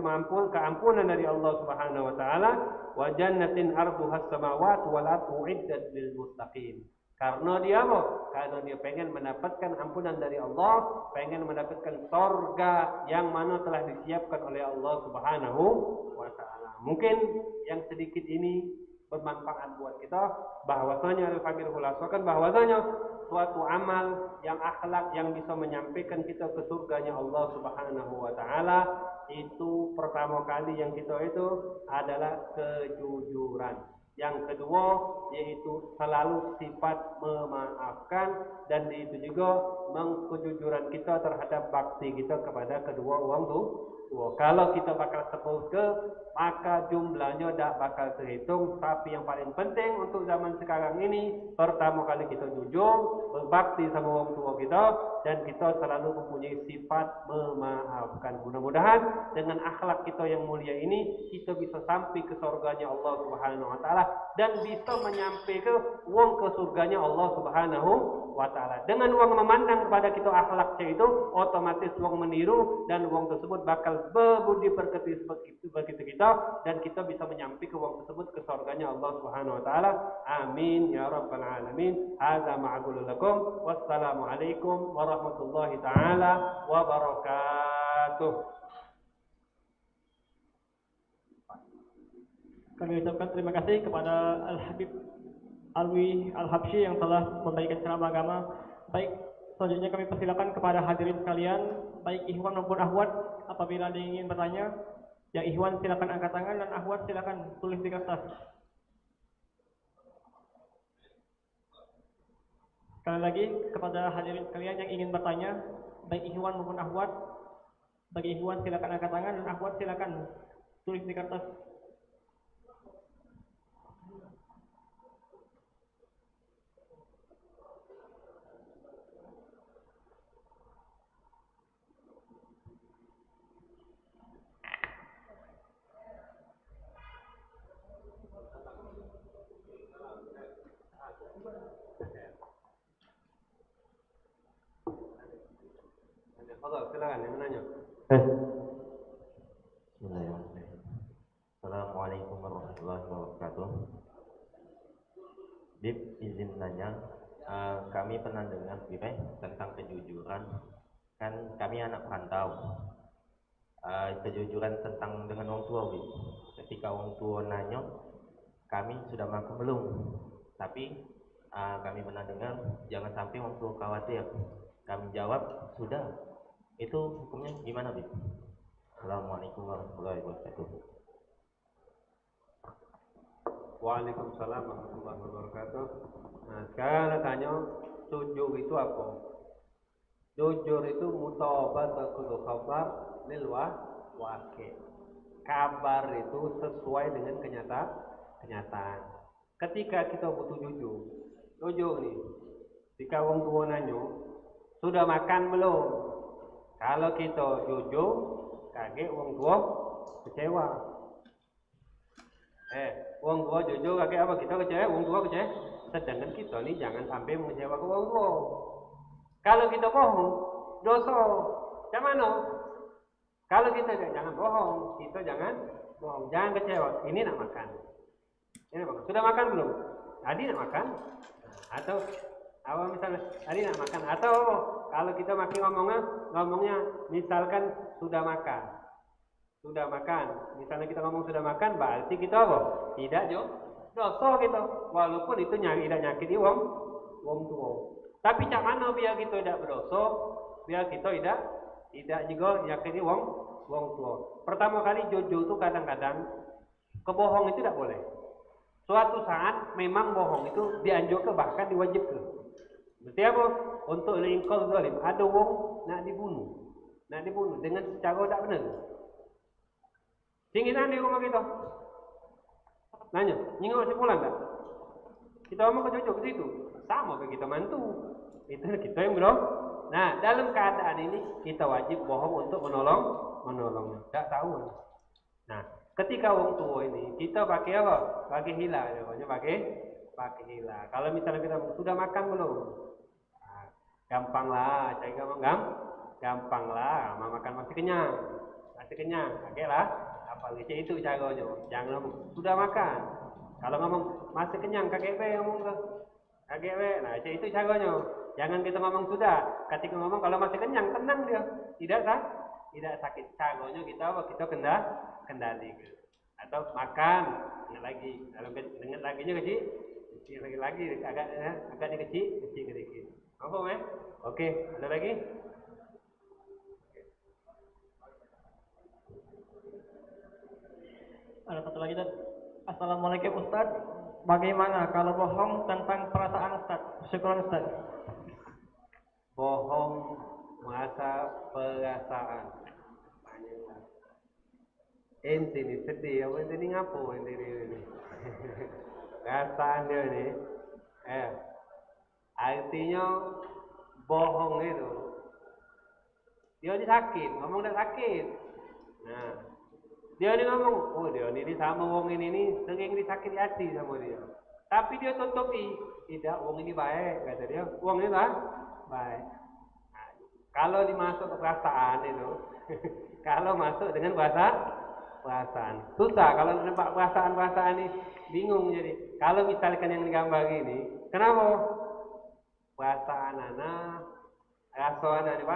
keampunan dari Allah Subhanahu wa taala, wa jannatin arduhas samawati wal ardu uiddat lil muttaqin. Karena dia apa? Karena dia pengen mendapatkan ampunan dari Allah, pengen mendapatkan surga yang mana telah disiapkan oleh Allah Subhanahu wa taala. Mungkin yang sedikit ini bermanfaat buat kita, bahwasanya al-fakir khulasakan bahwasanya suatu amal yang akhlak yang bisa menyampaikan kita ke surganya Allah Subhanahu wa taala, itu pertama kali yang kita itu adalah kejujuran. Yang kedua yaitu selalu sifat memaafkan, dan itu juga kejujuran kita terhadap bakti kita kepada kedua orang tua. Kalau kita bakal sebut ke, maka jumlahnya tak bakal terhitung. Tapi yang paling penting untuk zaman sekarang ini, pertama kali kita jujur, berbakti sama orang tua kita, dan kita selalu mempunyai sifat memaafkan. Mudah-mudahan dengan akhlak kita yang mulia ini, kita bisa sampai ke surganya Allah Subhanahu wa taala, dan bisa menyampai ke wong ke surganya Allah Subhanahu wa taala. Dengan wong memandang kepada kita akhlaknya itu, otomatis wong meniru, dan wong tersebut bakal berbudi pekerti seperti kita, dan kita bisa menyampai ke wong tersebut ke surganya Allah Subhanahu wa taala. Amin ya rabbal alamin. Hadza ma'qulu lakum. Wassalamu alaikum warahmatullahi taala wabarakatuh. Kami ucapkan terima kasih kepada Al-Habib Alwi Al-Habsyi yang telah memberikan ceramah agama. Baik, selanjutnya kami persilakan kepada hadirin sekalian, baik ikhwan maupun akhwat, apabila ada yang ingin bertanya, yang ikhwan silakan angkat tangan, dan akhwat silakan tulis di kertas. Sekali lagi kepada hadirin sekalian yang ingin bertanya, baik ikhwan maupun akhwat, bagi ikhwan silakan angkat tangan, dan akhwat silakan tulis di kertas. Silakan yang menanya. Bismillahirrahmanirrahim. Assalamualaikum warahmatullahi wabarakatuh. Bib, izin nanya, kami pernah dengar tentang kejujuran. Kan kami anak perantau. Kejujuran tentang dengan orang tua, Bib. Ketika orang tua nanya, kami sudah makan belum? Tapi kami pernah dengar, jangan sampai orang tua khawatir. Kami jawab sudah. Itu hukumnya gimana, Bib? Assalamualaikum warahmatullahi wabarakatuh. Waalaikumsalam warahmatullahi wabarakatuh. Nah, sekarang tanya, jujur itu apa? Jujur itu mutabaqatul khabar lil waqi'. Kabar itu sesuai dengan kenyataan. Ketika kita butuh jujur nih. Jika orang tua nanya, sudah makan belum? Kalau kita jujur, kaget orang tua kecewa. Orang tua jujur kaget apa? Kita kecewa, orang tua kecewa. Sedangkan kita nih jangan sampai mengecewakan orang tua. Kalau kita bohong, dosa. Macam mana? Kalau kita jangan bohong, kita jangan bohong, jangan kecewa. Ini nak makan. Sudah makan belum? Tadi nak makan? Atau awal misalnya tadi nak makan, atau kalau kita makin ngomongnya misalkan sudah makan, misalnya kita ngomong sudah makan, berarti kita apa? Tidak dosa kita, walaupun itu tidak nyakiti wong tua. Tapi cak mana biar kita tidak berdosa, biar kita tidak juga nyakiti wong tua. Pertama kali jujur itu kadang-kadang kebohong itu tidak boleh. Suatu saat memang bohong itu dianjurkan, bahkan diwajibkan. Berarti apa? Untuk lingkol zalim. Ada wong nak dibunuh dengan secara tak benar. Singinan di rumah kita. Nanya, nyingok sepulang tak? Kita mau ke jujur ke situ. Sama kayak kita mantu. Itu kita yang Nah, dalam keadaan ini kita wajib bohong untuk menolongnya. Tak tahu. Nah, ketika wong tua ini kita pakai apa? Pakai hila, namanya pakai hila. Kalau misalnya kita sudah makan belum? Nah, gampang lah, cari gampang lah. Mau makan masih kenyang, pakai lah. Apa itu caranya? Jangan ngomong sudah makan. Kalau ngomong masih kenyang, kakek ngomong ke kakek. Nah, itu caranya. Jangan kita ngomong sudah. Ketika ngomong kalau masih kenyang, tenang dia. Tidak sakit. Caranya kita kendali. Atau makan, ingat lagi. Kalau ingat laginya kecil lagi agak dikecil sedikit. Apa Oke, ada lagi? Ada satu lagi, Ustaz. Assalamualaikum Ustaz. Bagaimana kalau bohong tentang perasaan Ustaz? Syukran Ustaz. Bohong masa perasaan. Ente ni sedih, apa ente ni ngapo ente ni? Perasaan dia ni. Artinya bohong itu dia sakit, ngomong dah sakit. Nah, dia ni ngomong, oh dia ni sama wong ini sering disakiti hati sama dia. Tapi dia tutupi, tidak wong ini baik kata dia, wong ini baik. Nah, kalau dimasuk ke perasaan itu, kalau masuk dengan perasaan, susah kalau nampak perasaan ini bingung jadi. Kalau misalkan yang digambar ini, kenapa? Perasaan anak, rasa anak ini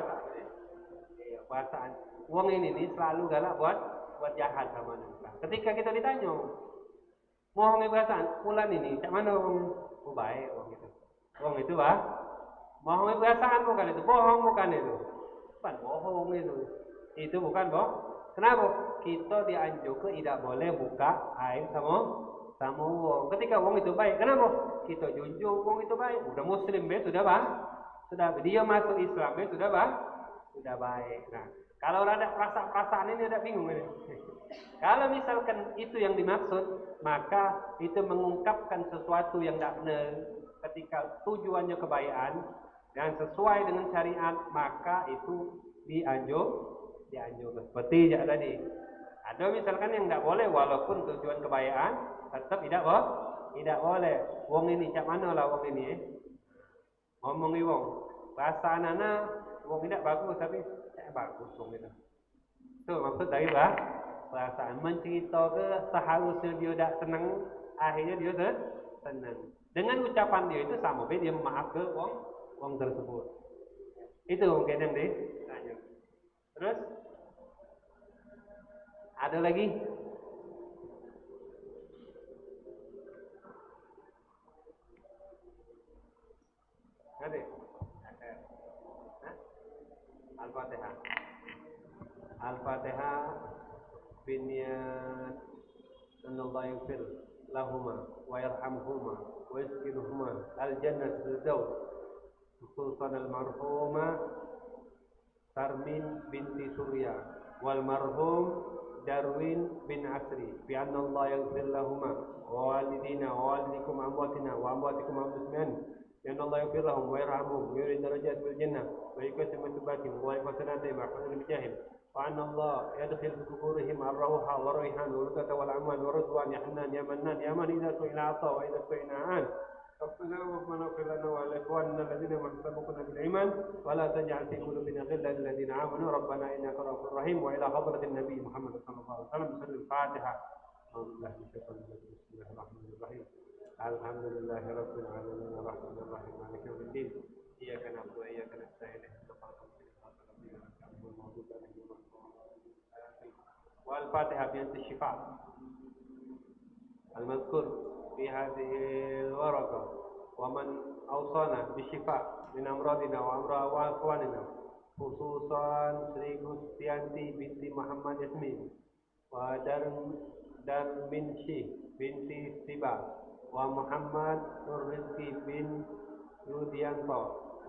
perasaan. Wong ini selalu galak buat jahat sama anak. Ketika kita ditanya, bohong perasaan, bulan ini, cak mana wong? Oh baik wong itu. Wong itu bohong perasaan bukan itu, bohong bukan itu. Bukan bohong itu. Itu bukan bohong. Kenapa? Kita dianjurkan tidak boleh buka aib sama wong. Ketika wong itu baik, kenapa? Kita junjung wong itu baik. Udah muslim sudah dia masuk Islam sudah baik. Nah, kalau ada perasaan ini ada bingung ini. Kalau misalkan itu yang dimaksud, maka itu mengungkapkan sesuatu yang tidak benar. Ketika tujuannya kebaikan dan sesuai dengan syariat, maka itu dianjurkan. Seperti tadi. Ada misalkan yang tidak boleh walaupun tujuan kebaikan, tetap tidak boleh. Wong ini cak mana lah wong ini ngomongi wong. Perasaan anak wong tidak bagus tapi bagus wong itu. Itu maksud dari perasaan mencerita ke seharusnya dia tidak senang, akhirnya dia senang. Dengan ucapan dia itu sama dia maaf ke wong tersebut. Itu mungkin yang ditanya. Terus ada lagi? Ada? Al-Fatihah. Al-Fatihah biniyat Allah yaghfir lahuma wa yarhamhuma wa yaskinhuma al-jannah firdaus khususan al-marhuma Tarmin binti Surya wal marhum Darwin bin Asri bi anna Allah yaghfir lahuma wa walidina wa walidikum amwatina wa amwatikum muslimin ya Allah yaghfir lahum wa yarhamhum wa yurid darajat bil jannah wa yaksim matubatim wa yafasanati ma qadul bijahil wa anna Allah yadkhil fi quburihim ar-rawha wa rayhan wa lukata wal aman wa ridwan ya hanan ya mannan ya man idza su'ila ata wa idza su'ina an ربنا واغفر لنا ولإخواننا الذين سبقونا بالإيمان ولا تجعل في قلوبنا غلا للذين آمنوا ربنا إنك رؤوف رحيم وإلى حضرة النبي محمد صلى الله عليه وسلم بسر الفاتحة أعوذ بالله من الشيطان الرجيم بسم الله الرحمن الرحيم الحمد لله رب العالمين الرحمن الرحيم مالك يوم الدين إياك نعبد وإياك نستعين والفاتحة بأنت الشفاء المذكور في هذه الورقة ومن أوصانا بالشفاء من أمراضنا وأمراض أخواننا خصوصا Sri Gustianti binti Muhammad Yasmin wa Darminsyih binti Siba wa Muhammad Nur Rizki bin Yudianto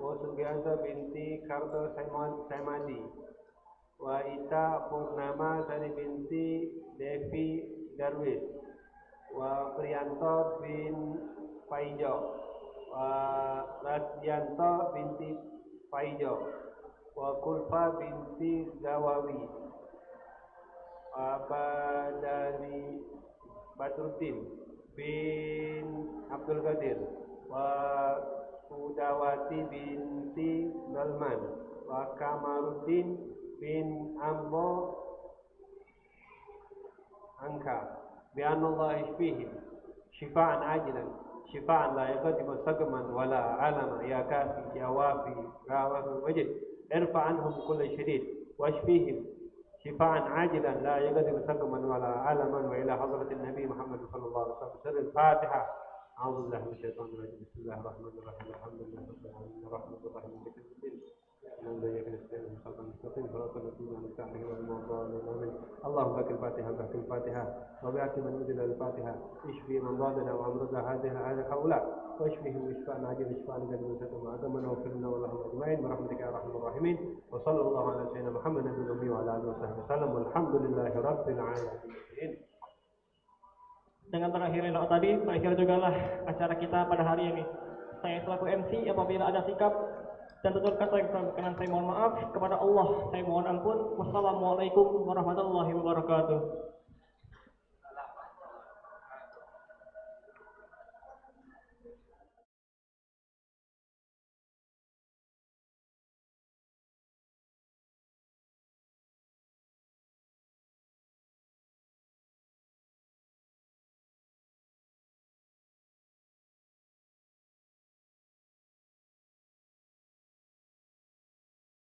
wa Sugianto binti Karto Saimadi wa Ita Purnama Sari binti Devi Darwis wa Priyanto bin Paijo wa Rasdianto binti Faijo, wa Kulfa binti Zawawi, dari Badruddin bin Abdul Qadir, wa Sudawati binti Dalman, wa Kamaruddin bin Ambo Angka, bi anna Allah yashfihim shifaan ajilan shifaan la yaqdimu saqman wala alama ya kafi ya wafi wajid irfa anhum kull shadid washfihim شفاعا عاجلا لا يقدم سقما ولا علما والى حضره النبي محمد صلى الله عليه وسلم سر الفاتحه. اعوذ بالله من الشيطان الرجيم. بسم الله الرحمن الرحيم. الحمد لله رب العالمين الرحمن الرحيم مالك يوم الدين. اللهم اياك نستعين صراط المستقيم صراط الذين انعمت عليهم غير المغضوب عليهم امين. اللهم بارك الفاتحه بارك الفاتحه وبارك من انزل الفاتحه اشفي من ضادنا وامرض هذه هؤلاء واشفهم واشفاء عاجل اشفاء لنا من سد وعدمنا واغفر لنا ولهم اجمعين برحمتك يا ارحم الراحمين. وصلى الله على سيدنا محمد النبي الامي وعلى اله وصحبه وسلم والحمد لله رب العالمين. Dengan terakhir doa tadi, terakhir juga lah acara kita pada hari ini. Saya selaku MC, apabila ada sikap dan tutur kata yang berkenan, saya mohon maaf. Kepada Allah saya mohon ampun. Wassalamualaikum warahmatullahi wabarakatuh.